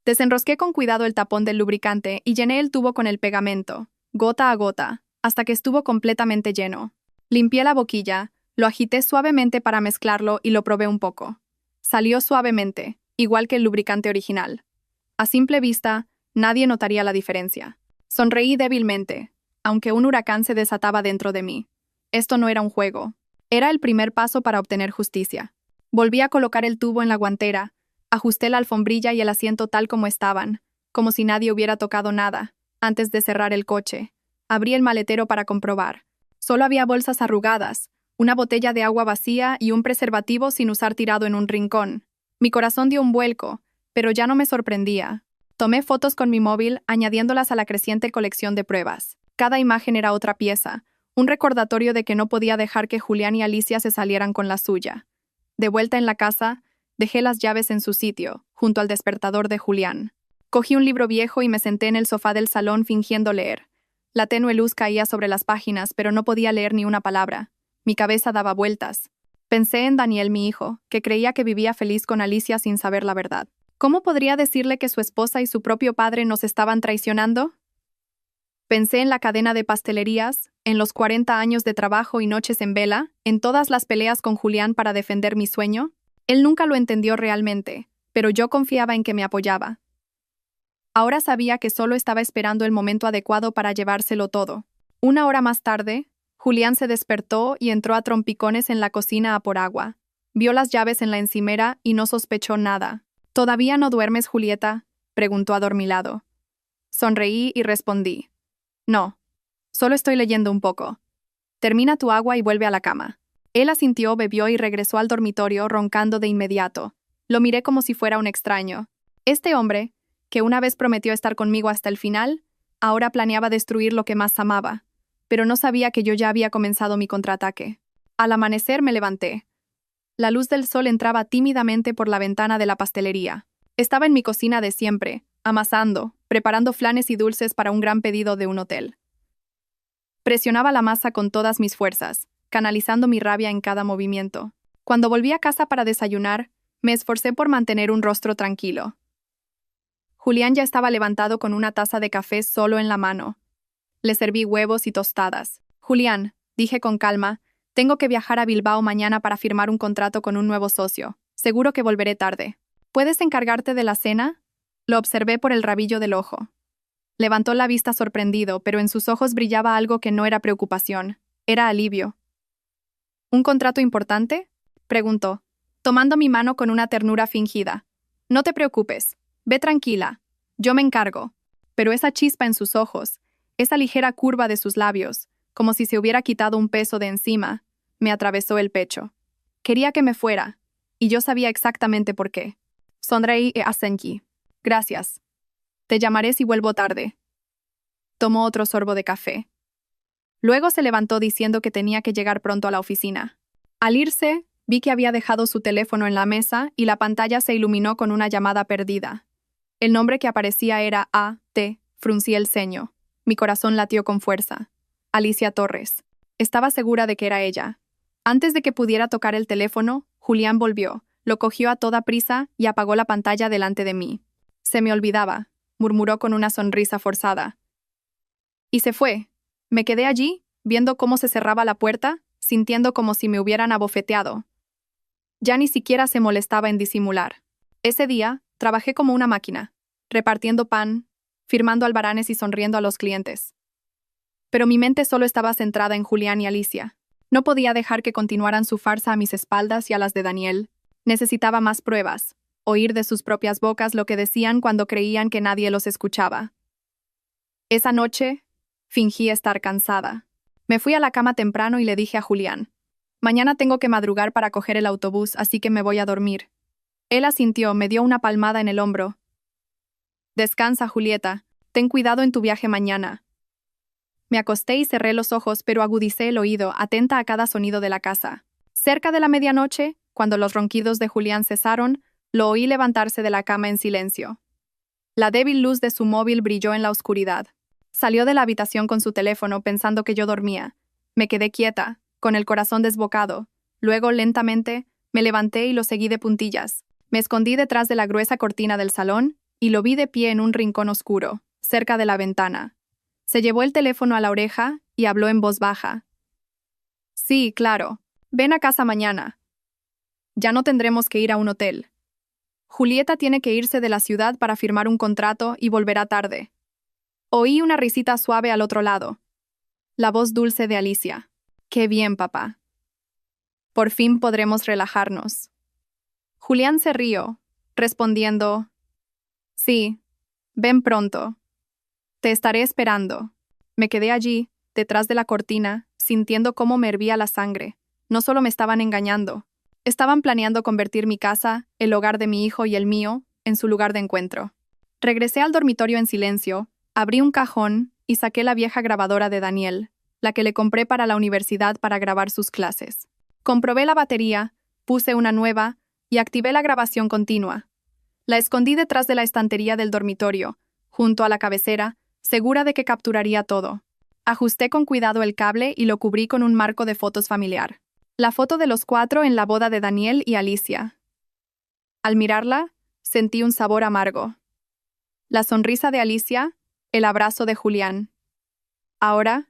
Desenrosqué con cuidado el tapón del lubricante y llené el tubo con el pegamento, gota a gota, hasta que estuvo completamente lleno. Limpié la boquilla, lo agité suavemente para mezclarlo y lo probé un poco. Salió suavemente, igual que el lubricante original. A simple vista, nadie notaría la diferencia. Sonreí débilmente, aunque un huracán se desataba dentro de mí. Esto no era un juego. Era el primer paso para obtener justicia. Volví a colocar el tubo en la guantera, ajusté la alfombrilla y el asiento tal como estaban, como si nadie hubiera tocado nada, antes de cerrar el coche. Abrí el maletero para comprobar. Solo había bolsas arrugadas, una botella de agua vacía y un preservativo sin usar tirado en un rincón. Mi corazón dio un vuelco, pero ya no me sorprendía. Tomé fotos con mi móvil, añadiéndolas a la creciente colección de pruebas. Cada imagen era otra pieza, un recordatorio de que no podía dejar que Julián y Alicia se salieran con la suya. De vuelta en la casa, dejé las llaves en su sitio, junto al despertador de Julián. Cogí un libro viejo y me senté en el sofá del salón fingiendo leer. La tenue luz caía sobre las páginas, pero no podía leer ni una palabra. Mi cabeza daba vueltas. Pensé en Daniel, mi hijo, que creía que vivía feliz con Alicia sin saber la verdad. ¿Cómo podría decirle que su esposa y su propio padre nos estaban traicionando? Pensé en la cadena de pastelerías, en los 40 años de trabajo y noches en vela, en todas las peleas con Julián para defender mi sueño. Él nunca lo entendió realmente, pero yo confiaba en que me apoyaba. Ahora sabía que solo estaba esperando el momento adecuado para llevárselo todo. Una hora más tarde, Julián se despertó y entró a trompicones en la cocina a por agua. Vio las llaves en la encimera y no sospechó nada. ¿Todavía no duermes, Julieta?, preguntó adormilado. Sonreí y respondí. No, solo estoy leyendo un poco. Termina tu agua y vuelve a la cama. Él asintió, bebió y regresó al dormitorio roncando de inmediato. Lo miré como si fuera un extraño. Este hombre, que una vez prometió estar conmigo hasta el final, ahora planeaba destruir lo que más amaba, pero no sabía que yo ya había comenzado mi contraataque. Al amanecer me levanté. La luz del sol entraba tímidamente por la ventana de la pastelería. Estaba en mi cocina de siempre, amasando, preparando flanes y dulces para un gran pedido de un hotel. Presionaba la masa con todas mis fuerzas, canalizando mi rabia en cada movimiento. Cuando volví a casa para desayunar, me esforcé por mantener un rostro tranquilo. Julián ya estaba levantado con una taza de café solo en la mano. Le serví huevos y tostadas. Julián, dije con calma, tengo que viajar a Bilbao mañana para firmar un contrato con un nuevo socio. Seguro que volveré tarde. ¿Puedes encargarte de la cena? Lo observé por el rabillo del ojo. Levantó la vista sorprendido, pero en sus ojos brillaba algo que no era preocupación, era alivio. ¿Un contrato importante?, preguntó, tomando mi mano con una ternura fingida. No te preocupes, ve tranquila, yo me encargo. Pero esa chispa en sus ojos, esa ligera curva de sus labios, como si se hubiera quitado un peso de encima, me atravesó el pecho. Quería que me fuera, y yo sabía exactamente por qué. Sonreí y asentí. Gracias. Te llamaré si vuelvo tarde. Tomó otro sorbo de café. Luego se levantó diciendo que tenía que llegar pronto a la oficina. Al irse, vi que había dejado su teléfono en la mesa y la pantalla se iluminó con una llamada perdida. El nombre que aparecía era A.T. Fruncí el ceño. Mi corazón latió con fuerza. Alicia Torres. Estaba segura de que era ella. Antes de que pudiera tocar el teléfono, Julián volvió, lo cogió a toda prisa y apagó la pantalla delante de mí. Se me olvidaba, murmuró con una sonrisa forzada. Y se fue. Me quedé allí, viendo cómo se cerraba la puerta, sintiendo como si me hubieran abofeteado. Ya ni siquiera se molestaba en disimular. Ese día, trabajé como una máquina, repartiendo pan, firmando albaranes y sonriendo a los clientes. Pero mi mente solo estaba centrada en Julián y Alicia. No podía dejar que continuaran su farsa a mis espaldas y a las de Daniel. Necesitaba más pruebas, oír de sus propias bocas lo que decían cuando creían que nadie los escuchaba. Esa noche, fingí estar cansada. Me fui a la cama temprano y le dije a Julián, mañana tengo que madrugar para coger el autobús, así que me voy a dormir. Él asintió, me dio una palmada en el hombro. Descansa, Julieta. Ten cuidado en tu viaje mañana. Me acosté y cerré los ojos, pero agudicé el oído, atenta a cada sonido de la casa. Cerca de la medianoche, cuando los ronquidos de Julián cesaron, lo oí levantarse de la cama en silencio. La débil luz de su móvil brilló en la oscuridad. Salió de la habitación con su teléfono pensando que yo dormía. Me quedé quieta, con el corazón desbocado. Luego, lentamente, me levanté y lo seguí de puntillas. Me escondí detrás de la gruesa cortina del salón y lo vi de pie en un rincón oscuro, cerca de la ventana. Se llevó el teléfono a la oreja y habló en voz baja. Sí, claro. Ven a casa mañana. Ya no tendremos que ir a un hotel. Julieta tiene que irse de la ciudad para firmar un contrato y volverá tarde. Oí una risita suave al otro lado. La voz dulce de Alicia. Qué bien, papá. Por fin podremos relajarnos. Julián se rió, respondiendo, sí, ven pronto. Te estaré esperando. Me quedé allí, detrás de la cortina, sintiendo cómo me hervía la sangre. No solo me estaban engañando, estaban planeando convertir mi casa, el hogar de mi hijo y el mío, en su lugar de encuentro. Regresé al dormitorio en silencio, abrí un cajón y saqué la vieja grabadora de Daniel, la que le compré para la universidad para grabar sus clases. Comprobé la batería, puse una nueva y activé la grabación continua. La escondí detrás de la estantería del dormitorio, junto a la cabecera, segura de que capturaría todo. Ajusté con cuidado el cable y lo cubrí con un marco de fotos familiar. La foto de los 4 en la boda de Daniel y Alicia. Al mirarla, sentí un sabor amargo. La sonrisa de Alicia, el abrazo de Julián. Ahora,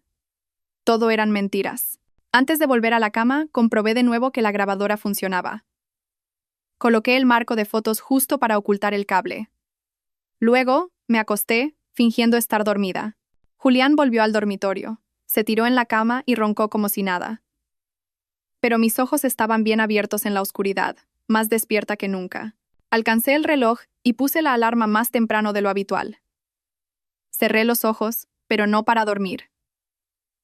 todo eran mentiras. Antes de volver a la cama, comprobé de nuevo que la grabadora funcionaba. Coloqué el marco de fotos justo para ocultar el cable. Luego, me acosté, fingiendo estar dormida. Julián volvió al dormitorio, se tiró en la cama y roncó como si nada. Pero mis ojos estaban bien abiertos en la oscuridad, más despierta que nunca. Alcancé el reloj y puse la alarma más temprano de lo habitual. Cerré los ojos, pero no para dormir.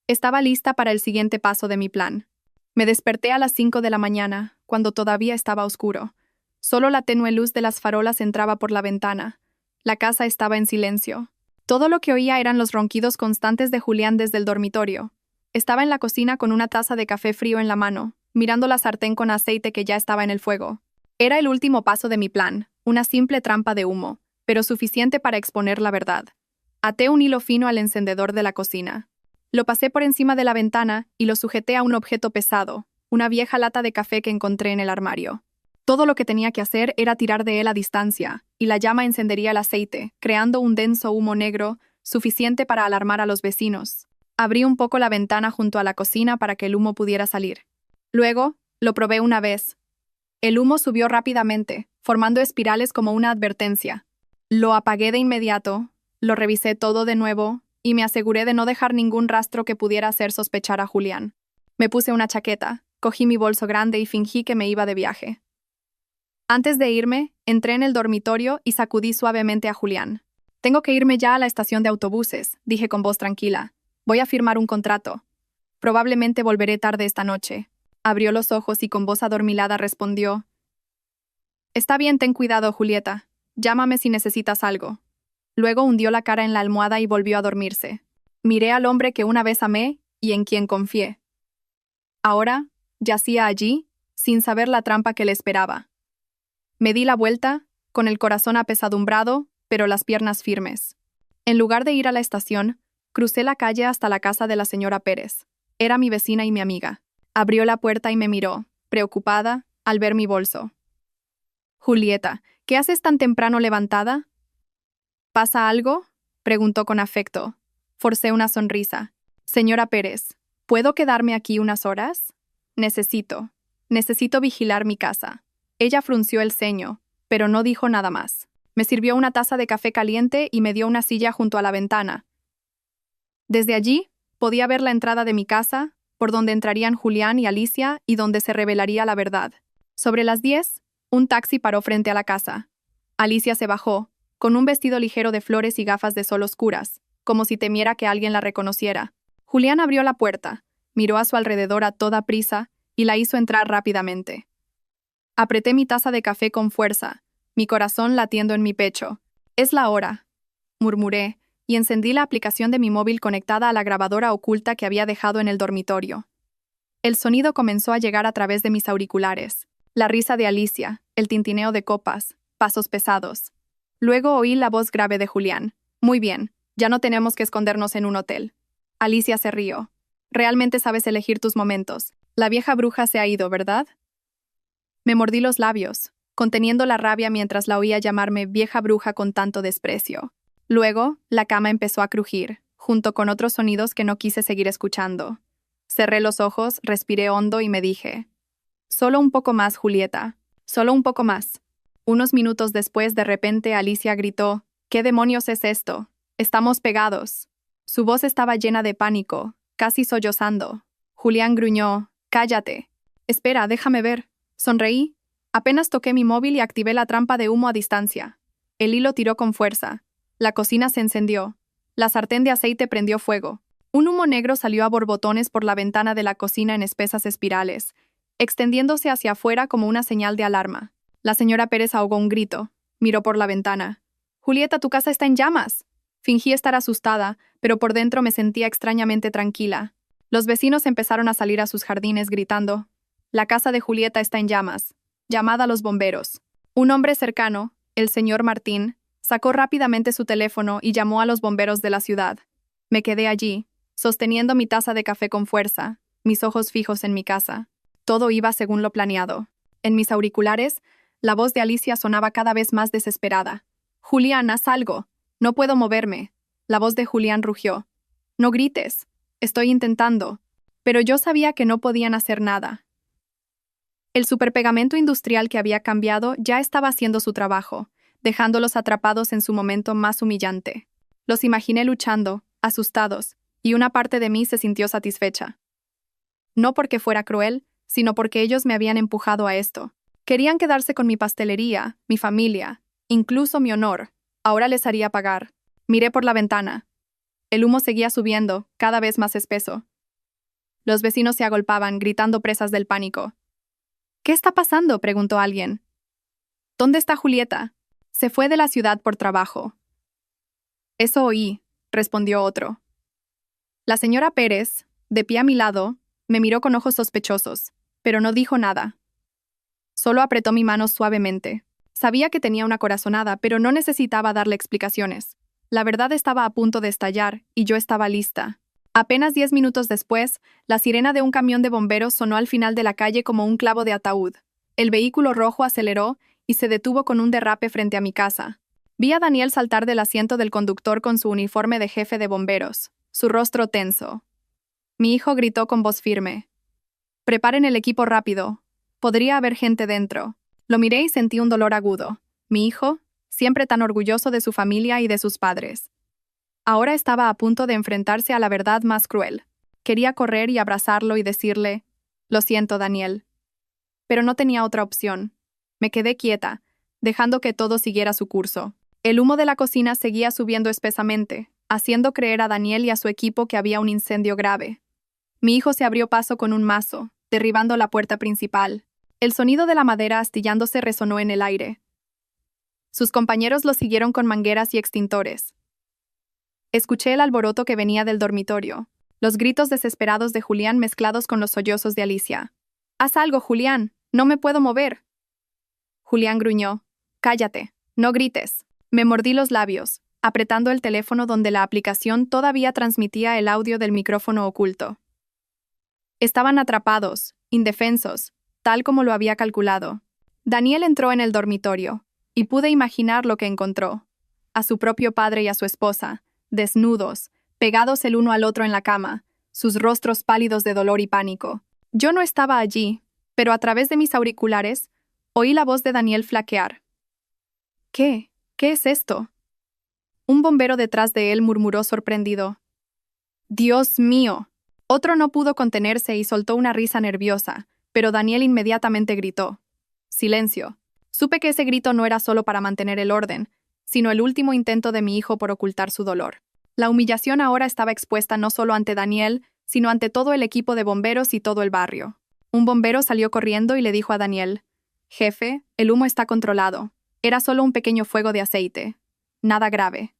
Estaba lista para el siguiente paso de mi plan. Me desperté a las 5 de la mañana, cuando todavía estaba oscuro. Solo la tenue luz de las farolas entraba por la ventana. La casa estaba en silencio. Todo lo que oía eran los ronquidos constantes de Julián desde el dormitorio. Estaba en la cocina con una taza de café frío en la mano, mirando la sartén con aceite que ya estaba en el fuego. Era el último paso de mi plan, una simple trampa de humo, pero suficiente para exponer la verdad. Até un hilo fino al encendedor de la cocina. Lo pasé por encima de la ventana y lo sujeté a un objeto pesado, una vieja lata de café que encontré en el armario. Todo lo que tenía que hacer era tirar de él a distancia, y la llama encendería el aceite, creando un denso humo negro, suficiente para alarmar a los vecinos. Abrí un poco la ventana junto a la cocina para que el humo pudiera salir. Luego, lo probé una vez. El humo subió rápidamente, formando espirales como una advertencia. Lo apagué de inmediato, lo revisé todo de nuevo, y me aseguré de no dejar ningún rastro que pudiera hacer sospechar a Julián. Me puse una chaqueta, cogí mi bolso grande y fingí que me iba de viaje. Antes de irme, entré en el dormitorio y sacudí suavemente a Julián. Tengo que irme ya a la estación de autobuses, dije con voz tranquila. Voy a firmar un contrato. Probablemente volveré tarde esta noche. Abrió los ojos y con voz adormilada respondió. Está bien, ten cuidado, Julieta. Llámame si necesitas algo. Luego hundió la cara en la almohada y volvió a dormirse. Miré al hombre que una vez amé y en quien confié. Ahora, yacía allí, sin saber la trampa que le esperaba. Me di la vuelta, con el corazón apesadumbrado, pero las piernas firmes. En lugar de ir a la estación, crucé la calle hasta la casa de la señora Pérez. Era mi vecina y mi amiga. Abrió la puerta y me miró, preocupada, al ver mi bolso. Julieta, ¿qué haces tan temprano levantada? ¿Pasa algo? Preguntó con afecto. Forcé una sonrisa. Señora Pérez, ¿puedo quedarme aquí unas horas? Necesito vigilar mi casa. Ella frunció el ceño, pero no dijo nada más. Me sirvió una taza de café caliente y me dio una silla junto a la ventana. Desde allí, podía ver la entrada de mi casa, por donde entrarían Julián y Alicia y donde se revelaría la verdad. Sobre las 10, un taxi paró frente a la casa. Alicia se bajó, con un vestido ligero de flores y gafas de sol oscuras, como si temiera que alguien la reconociera. Julián abrió la puerta, miró a su alrededor a toda prisa y la hizo entrar rápidamente. Apreté mi taza de café con fuerza, mi corazón latiendo en mi pecho. «Es la hora», murmuré, y encendí la aplicación de mi móvil conectada a la grabadora oculta que había dejado en el dormitorio. El sonido comenzó a llegar a través de mis auriculares. La risa de Alicia, el tintineo de copas, pasos pesados. Luego oí la voz grave de Julián. Muy bien, ya no tenemos que escondernos en un hotel. Alicia se rió. Realmente sabes elegir tus momentos. La vieja bruja se ha ido, ¿verdad? Me mordí los labios, conteniendo la rabia mientras la oía llamarme vieja bruja con tanto desprecio. Luego, la cama empezó a crujir, junto con otros sonidos que no quise seguir escuchando. Cerré los ojos, respiré hondo y me dije: solo un poco más, Julieta. Solo un poco más. Unos minutos después, de repente, Alicia gritó: ¿qué demonios es esto? Estamos pegados. Su voz estaba llena de pánico, casi sollozando. Julián gruñó: cállate. Espera, déjame ver. Sonreí. Apenas toqué mi móvil y activé la trampa de humo a distancia. El hilo tiró con fuerza. La cocina se encendió. La sartén de aceite prendió fuego. Un humo negro salió a borbotones por la ventana de la cocina en espesas espirales, extendiéndose hacia afuera como una señal de alarma. La señora Pérez ahogó un grito. Miró por la ventana. «Julieta, tu casa está en llamas». Fingí estar asustada, pero por dentro me sentía extrañamente tranquila. Los vecinos empezaron a salir a sus jardines gritando: «La casa de Julieta está en llamas. Llamad a los bomberos». Un hombre cercano, el señor Martín, sacó rápidamente su teléfono y llamó a los bomberos de la ciudad. Me quedé allí, sosteniendo mi taza de café con fuerza, mis ojos fijos en mi casa. Todo iba según lo planeado. En mis auriculares, la voz de Alicia sonaba cada vez más desesperada. «Julián, haz algo. No puedo moverme». La voz de Julián rugió. «No grites. Estoy intentando». Pero yo sabía que no podían hacer nada. El superpegamento industrial que había cambiado ya estaba haciendo su trabajo, dejándolos atrapados en su momento más humillante. Los imaginé luchando, asustados, y una parte de mí se sintió satisfecha. No porque fuera cruel, sino porque ellos me habían empujado a esto. Querían quedarse con mi pastelería, mi familia, incluso mi honor. Ahora les haría pagar. Miré por la ventana. El humo seguía subiendo, cada vez más espeso. Los vecinos se agolpaban, gritando presas del pánico. «¿Qué está pasando?», preguntó alguien. «¿Dónde está Julieta?» «Se fue de la ciudad por trabajo». «Eso oí», respondió otro. La señora Pérez, de pie a mi lado, me miró con ojos sospechosos, pero no dijo nada. Solo apretó mi mano suavemente. Sabía que tenía una corazonada, pero no necesitaba darle explicaciones. La verdad estaba a punto de estallar, y yo estaba lista. Apenas 10 minutos después, la sirena de un camión de bomberos sonó al final de la calle como un clavo de ataúd. El vehículo rojo aceleró y se detuvo con un derrape frente a mi casa. Vi a Daniel saltar del asiento del conductor con su uniforme de jefe de bomberos, su rostro tenso. Mi hijo gritó con voz firme: «Preparen el equipo rápido. Podría haber gente dentro». Lo miré y sentí un dolor agudo. Mi hijo, siempre tan orgulloso de su familia y de sus padres, ahora estaba a punto de enfrentarse a la verdad más cruel. Quería correr y abrazarlo y decirle: «Lo siento, Daniel». Pero no tenía otra opción. Me quedé quieta, dejando que todo siguiera su curso. El humo de la cocina seguía subiendo espesamente, haciendo creer a Daniel y a su equipo que había un incendio grave. Mi hijo se abrió paso con un mazo, derribando la puerta principal. El sonido de la madera astillándose resonó en el aire. Sus compañeros lo siguieron con mangueras y extintores. Escuché el alboroto que venía del dormitorio, los gritos desesperados de Julián mezclados con los sollozos de Alicia. «Haz algo, Julián, no me puedo mover». Julián gruñó: «Cállate, no grites». Me mordí los labios, apretando el teléfono donde la aplicación todavía transmitía el audio del micrófono oculto. Estaban atrapados, indefensos, tal como lo había calculado. Daniel entró en el dormitorio, y pude imaginar lo que encontró: a su propio padre y a su esposa, desnudos, pegados el uno al otro en la cama, sus rostros pálidos de dolor y pánico. Yo no estaba allí, pero a través de mis auriculares, oí la voz de Daniel flaquear. «¿Qué? ¿Qué es esto?». Un bombero detrás de él murmuró sorprendido: «¡Dios mío!». Otro no pudo contenerse y soltó una risa nerviosa, pero Daniel inmediatamente gritó: «Silencio». Supe que ese grito no era solo para mantener el orden, sino el último intento de mi hijo por ocultar su dolor. La humillación ahora estaba expuesta no solo ante Daniel, sino ante todo el equipo de bomberos y todo el barrio. Un bombero salió corriendo y le dijo a Daniel: «Jefe, el humo está controlado. Era solo un pequeño fuego de aceite. Nada grave».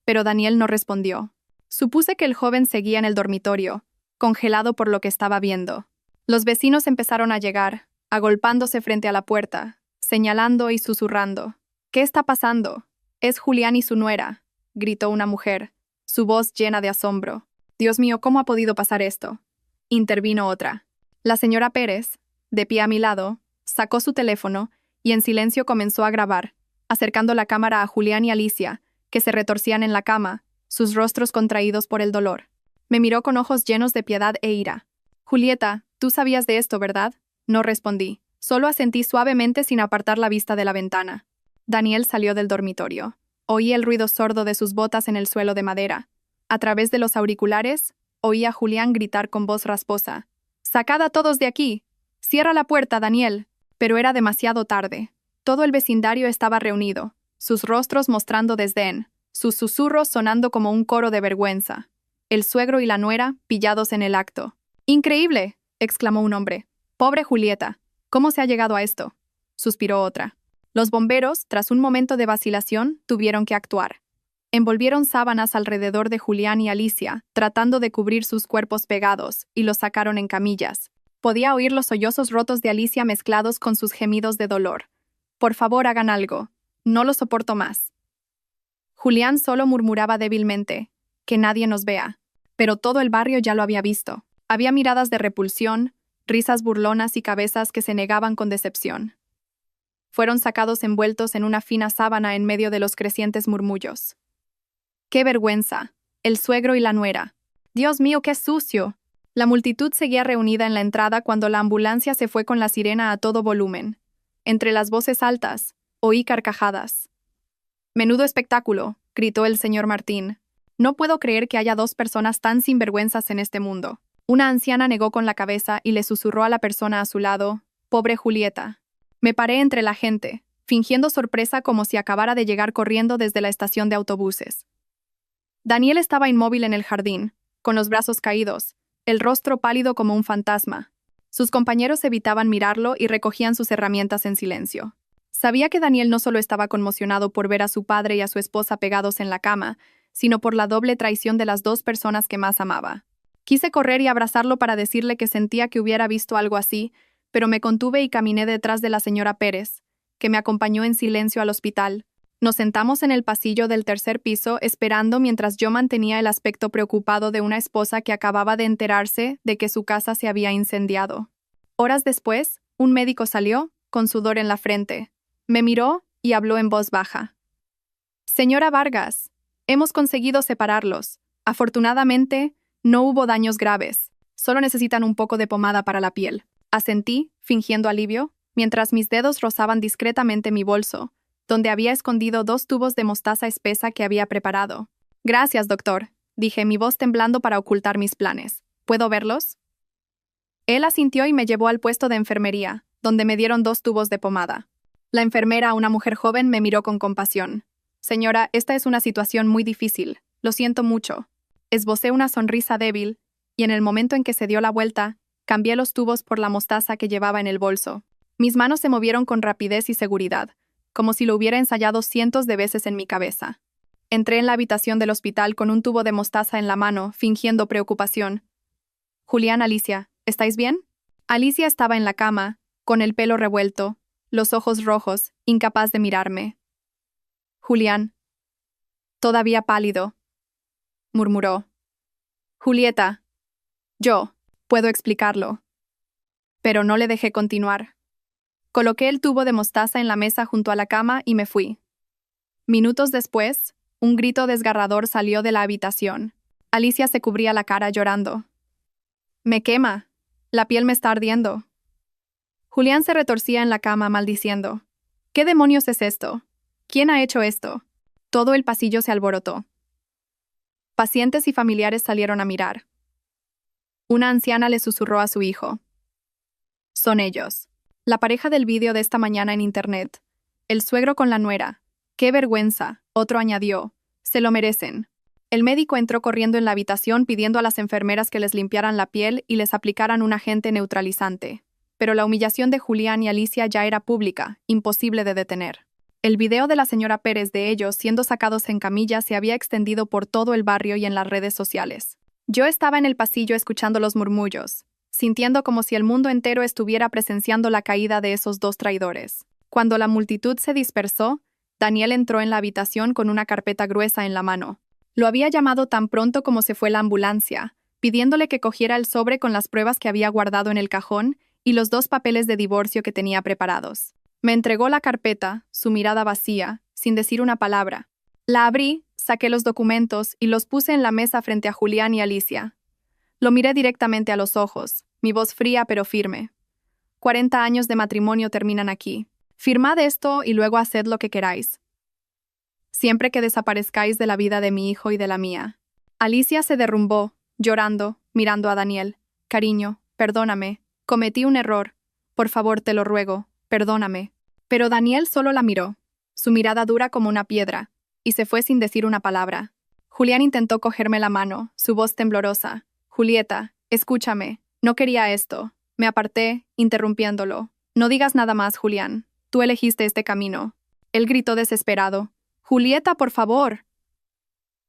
pero Daniel no respondió. Supuse que el joven seguía en el dormitorio, congelado por lo que estaba viendo. Los vecinos empezaron a llegar, agolpándose frente a la puerta, señalando y susurrando. «¿Qué está pasando? Es Julián y su nuera», gritó una mujer, su voz llena de asombro. «Dios mío, ¿cómo ha podido pasar esto?», intervino otra. La señora Pérez, de pie a mi lado, sacó su teléfono y en silencio comenzó a grabar, acercando la cámara a Julián y Alicia, que se retorcían en la cama, sus rostros contraídos por el dolor. Me miró con ojos llenos de piedad e ira. «Julieta, tú sabías de esto, ¿verdad?», no respondí. Solo asentí suavemente sin apartar la vista de la ventana. Daniel salió del dormitorio. Oí el ruido sordo de sus botas en el suelo de madera. A través de los auriculares, oí a Julián gritar con voz rasposa. «¡Sacad a todos de aquí! ¡Cierra la puerta, Daniel!». Pero era demasiado tarde. Todo el vecindario estaba reunido, sus rostros mostrando desdén, sus susurros sonando como un coro de vergüenza. El suegro y la nuera pillados en el acto. «¡Increíble!», exclamó un hombre. «Pobre Julieta, ¿cómo se ha llegado a esto?», suspiró otra. Los bomberos, tras un momento de vacilación, tuvieron que actuar. Envolvieron sábanas alrededor de Julián y Alicia, tratando de cubrir sus cuerpos pegados, y los sacaron en camillas. Podía oír los sollozos rotos de Alicia mezclados con sus gemidos de dolor. «Por favor, hagan algo. No lo soporto más». Julián solo murmuraba débilmente. «Que nadie nos vea». Pero todo el barrio ya lo había visto. Había miradas de repulsión, risas burlonas y cabezas que se negaban con decepción. Fueron sacados envueltos en una fina sábana en medio de los crecientes murmullos. «¡Qué vergüenza! El suegro y la nuera. Dios mío, qué sucio». La multitud seguía reunida en la entrada cuando la ambulancia se fue con la sirena a todo volumen. Entre las voces altas, oí carcajadas. «Menudo espectáculo», gritó el señor Martín. «No puedo creer que haya dos personas tan sinvergüenzas en este mundo». Una anciana negó con la cabeza y le susurró a la persona a su lado: «Pobre Julieta». Me paré entre la gente, fingiendo sorpresa como si acabara de llegar corriendo desde la estación de autobuses. Daniel estaba inmóvil en el jardín, con los brazos caídos, el rostro pálido como un fantasma. Sus compañeros evitaban mirarlo y recogían sus herramientas en silencio. Sabía que Daniel no solo estaba conmocionado por ver a su padre y a su esposa pegados en la cama, sino por la doble traición de las dos personas que más amaba. Quise correr y abrazarlo para decirle que sentía que hubiera visto algo así, pero me contuve y caminé detrás de la señora Pérez, que me acompañó en silencio al hospital. Nos sentamos en el pasillo del tercer piso esperando mientras yo mantenía el aspecto preocupado de una esposa que acababa de enterarse de que su casa se había incendiado. Horas después, un médico salió, con sudor en la frente. Me miró y habló en voz baja. «Señora Vargas, hemos conseguido separarlos. Afortunadamente, no hubo daños graves. Solo necesitan un poco de pomada para la piel». Asentí, fingiendo alivio, mientras mis dedos rozaban discretamente mi bolso, donde había escondido 2 tubos de mostaza espesa que había preparado. «Gracias, doctor», dije, mi voz temblando para ocultar mis planes. «¿Puedo verlos?». Él asintió y me llevó al puesto de enfermería, donde me dieron 2 tubos de pomada. La enfermera, una mujer joven, me miró con compasión. «Señora, esta es una situación muy difícil. Lo siento mucho». Esbocé una sonrisa débil, y en el momento en que se dio la vuelta, cambié los tubos por la mostaza que llevaba en el bolso. Mis manos se movieron con rapidez y seguridad, como si lo hubiera ensayado cientos de veces en mi cabeza. Entré en la habitación del hospital con un tubo de mostaza en la mano, fingiendo preocupación. «Julián, Alicia, ¿estáis bien?». Alicia estaba en la cama, con el pelo revuelto, los ojos rojos, incapaz de mirarme. «Julián». «Todavía pálido», murmuró. «Julieta». «Yo. Puedo explicarlo». Pero no le dejé continuar. Coloqué el tubo de mostaza en la mesa junto a la cama y me fui. Minutos después, un grito desgarrador salió de la habitación. Alicia se cubría la cara llorando. «Me quema. La piel me está ardiendo». Julián se retorcía en la cama maldiciendo. «¿Qué demonios es esto? ¿Quién ha hecho esto?». Todo el pasillo se alborotó. Pacientes y familiares salieron a mirar. Una anciana le susurró a su hijo. «Son ellos. La pareja del vídeo de esta mañana en internet. El suegro con la nuera. ¡Qué vergüenza!», otro añadió. «Se lo merecen». El médico entró corriendo en la habitación pidiendo a las enfermeras que les limpiaran la piel y les aplicaran un agente neutralizante. Pero la humillación de Julián y Alicia ya era pública, imposible de detener. El video de la señora Pérez de ellos siendo sacados en camilla se había extendido por todo el barrio y en las redes sociales. Yo estaba en el pasillo escuchando los murmullos, sintiendo como si el mundo entero estuviera presenciando la caída de esos dos traidores. Cuando la multitud se dispersó, Daniel entró en la habitación con una carpeta gruesa en la mano. Lo había llamado tan pronto como se fue la ambulancia, pidiéndole que cogiera el sobre con las pruebas que había guardado en el cajón y los 2 papeles de divorcio que tenía preparados. Me entregó la carpeta, su mirada vacía, sin decir una palabra. La abrí, saqué los documentos y los puse en la mesa frente a Julián y Alicia. Lo miré directamente a los ojos, mi voz fría pero firme. 40 años de matrimonio terminan aquí. Firmad esto y luego haced lo que queráis. Siempre que desaparezcáis de la vida de mi hijo y de la mía. Alicia se derrumbó, llorando, mirando a Daniel. Cariño, perdóname, cometí un error. Por favor, te lo ruego, perdóname. Pero Daniel solo la miró, su mirada dura como una piedra, y se fue sin decir una palabra. Julián intentó cogerme la mano, su voz temblorosa. Julieta, escúchame, no quería esto. Me aparté, interrumpiéndolo. No digas nada más, Julián. Tú elegiste este camino. Él gritó desesperado. Julieta, por favor.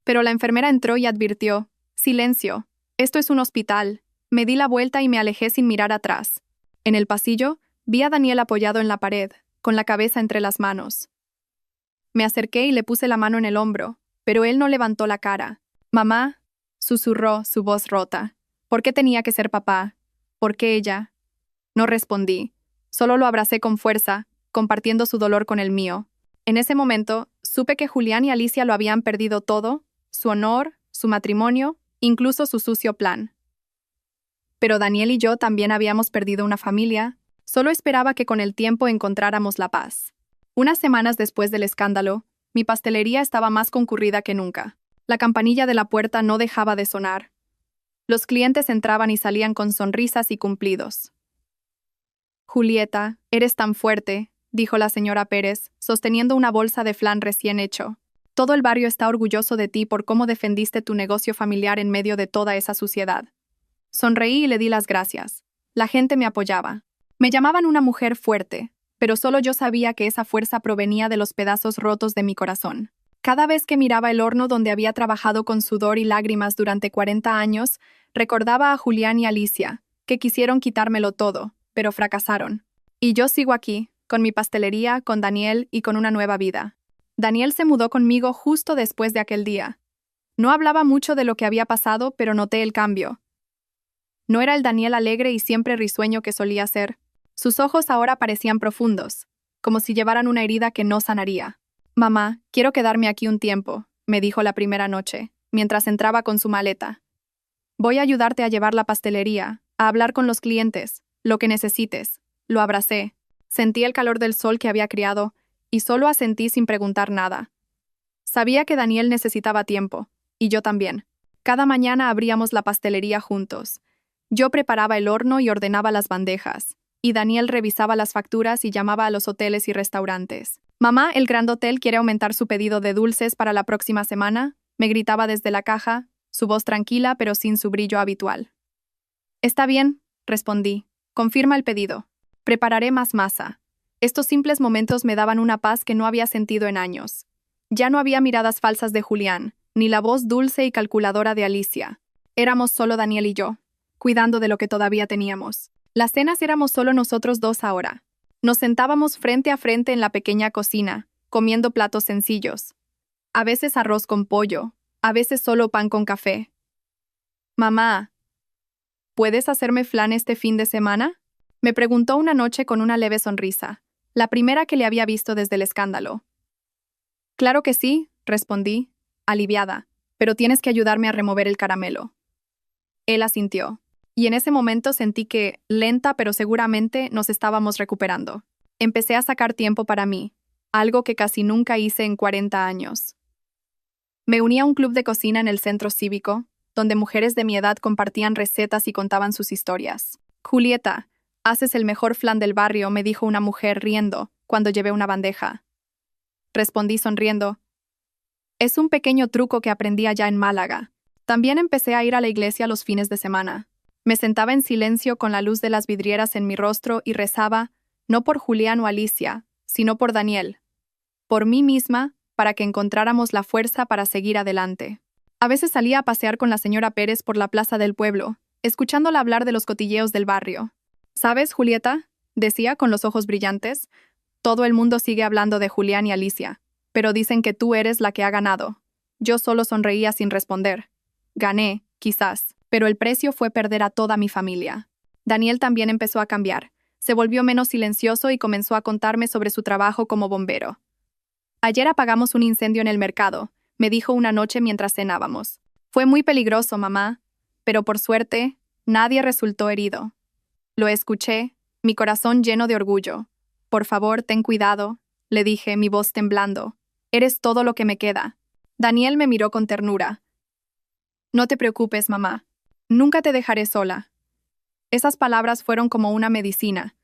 Pero la enfermera entró y advirtió. Silencio. Esto es un hospital. Me di la vuelta y me alejé sin mirar atrás. En el pasillo, vi a Daniel apoyado en la pared, con la cabeza entre las manos. Me acerqué y le puse la mano en el hombro, pero él no levantó la cara. Mamá, susurró, su voz rota. ¿Por qué tenía que ser papá? ¿Por qué ella? No respondí. Solo lo abracé con fuerza, compartiendo su dolor con el mío. En ese momento, supe que Julián y Alicia lo habían perdido todo, su honor, su matrimonio, incluso su sucio plan. Pero Daniel y yo también habíamos perdido una familia, solo esperaba que con el tiempo encontráramos la paz. Unas semanas después del escándalo, mi pastelería estaba más concurrida que nunca. La campanilla de la puerta no dejaba de sonar. Los clientes entraban y salían con sonrisas y cumplidos. Julieta, eres tan fuerte, dijo la señora Pérez, sosteniendo una bolsa de flan recién hecho. Todo el barrio está orgulloso de ti por cómo defendiste tu negocio familiar en medio de toda esa suciedad. Sonreí y le di las gracias. La gente me apoyaba. Me llamaban una mujer fuerte, pero solo yo sabía que esa fuerza provenía de los pedazos rotos de mi corazón. Cada vez que miraba el horno donde había trabajado con sudor y lágrimas durante 40 años, recordaba a Julián y Alicia, que quisieron quitármelo todo, pero fracasaron. Y yo sigo aquí, con mi pastelería, con Daniel y con una nueva vida. Daniel se mudó conmigo justo después de aquel día. No hablaba mucho de lo que había pasado, pero noté el cambio. No era el Daniel alegre y siempre risueño que solía ser. Sus ojos ahora parecían profundos, como si llevaran una herida que no sanaría. Mamá, quiero quedarme aquí un tiempo, me dijo la primera noche, mientras entraba con su maleta. Voy a ayudarte a llevar la pastelería, a hablar con los clientes, lo que necesites. Lo abracé. Sentí el calor del sol que había criado, y solo asentí sin preguntar nada. Sabía que Daniel necesitaba tiempo, y yo también. Cada mañana abríamos la pastelería juntos. Yo preparaba el horno y ordenaba las bandejas, y Daniel revisaba las facturas y llamaba a los hoteles y restaurantes. Mamá, el Grand Hotel quiere aumentar su pedido de dulces para la próxima semana, me gritaba desde la caja, su voz tranquila pero sin su brillo habitual. Está bien, respondí. Confirma el pedido. Prepararé más masa. Estos simples momentos me daban una paz que no había sentido en años. Ya no había miradas falsas de Julián, ni la voz dulce y calculadora de Alicia. Éramos solo Daniel y yo, cuidando de lo que todavía teníamos. Las cenas éramos solo nosotros dos ahora. Nos sentábamos frente a frente en la pequeña cocina, comiendo platos sencillos. A veces arroz con pollo, a veces solo pan con café. Mamá, ¿puedes hacerme flan este fin de semana? Me preguntó una noche con una leve sonrisa, la primera que le había visto desde el escándalo. Claro que sí, respondí, aliviada, pero tienes que ayudarme a remover el caramelo. Él asintió, y en ese momento sentí que, lenta pero seguramente, nos estábamos recuperando. Empecé a sacar tiempo para mí, algo que casi nunca hice en 40 años. Me uní a un club de cocina en el centro cívico, donde mujeres de mi edad compartían recetas y contaban sus historias. Julieta, haces el mejor flan del barrio, me dijo una mujer riendo, cuando llevé una bandeja. Respondí sonriendo. Es un pequeño truco que aprendí allá en Málaga. También empecé a ir a la iglesia los fines de semana. Me sentaba en silencio con la luz de las vidrieras en mi rostro y rezaba, no por Julián o Alicia, sino por Daniel. por mí misma, para que encontráramos la fuerza para seguir adelante. A veces salía a pasear con la señora Pérez por la plaza del pueblo, escuchándola hablar de los cotilleos del barrio. ¿Sabes, Julieta?, decía con los ojos brillantes, todo el mundo sigue hablando de Julián y Alicia, pero dicen que tú eres la que ha ganado. Yo solo sonreía sin responder. Gané, quizás, pero el precio fue perder a toda mi familia. Daniel también empezó a cambiar. Se volvió menos silencioso y comenzó a contarme sobre su trabajo como bombero. Ayer apagamos un incendio en el mercado, me dijo una noche mientras cenábamos. Fue muy peligroso, mamá, pero por suerte, nadie resultó herido. Lo escuché, mi corazón lleno de orgullo. Por favor, ten cuidado, le dije, mi voz temblando. Eres todo lo que me queda. Daniel me miró con ternura. No te preocupes, mamá. Nunca te dejaré sola. Esas palabras fueron como una medicina.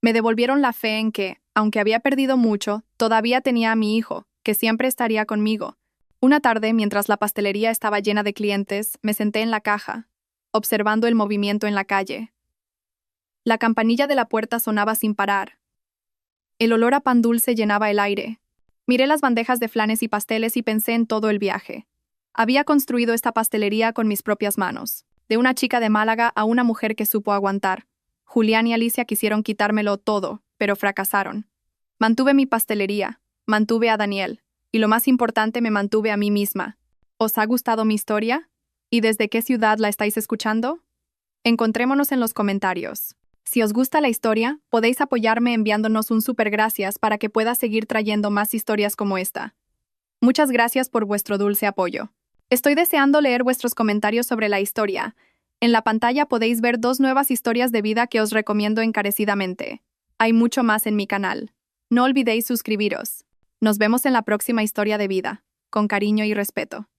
Me devolvieron la fe en que, aunque había perdido mucho, todavía tenía a mi hijo, que siempre estaría conmigo. Una tarde, mientras la pastelería estaba llena de clientes, me senté en la caja, observando el movimiento en la calle. La campanilla de la puerta sonaba sin parar. El olor a pan dulce llenaba el aire. Miré las bandejas de flanes y pasteles y pensé en todo el viaje. Había construido esta pastelería con mis propias manos. De una chica de Málaga a una mujer que supo aguantar. Julián y Alicia quisieron quitármelo todo, pero fracasaron. Mantuve mi pastelería, mantuve a Daniel, y lo más importante, me mantuve a mí misma. ¿Os ha gustado mi historia? ¿Y desde qué ciudad la estáis escuchando? Encontrémonos en los comentarios. Si os gusta la historia, podéis apoyarme enviándonos un súper gracias para que pueda seguir trayendo más historias como esta. Muchas gracias por vuestro dulce apoyo. Estoy deseando leer vuestros comentarios sobre la historia. En la pantalla podéis ver 2 nuevas historias de vida que os recomiendo encarecidamente. Hay mucho más en mi canal. No olvidéis suscribiros. Nos vemos en la próxima historia de vida. Con cariño y respeto.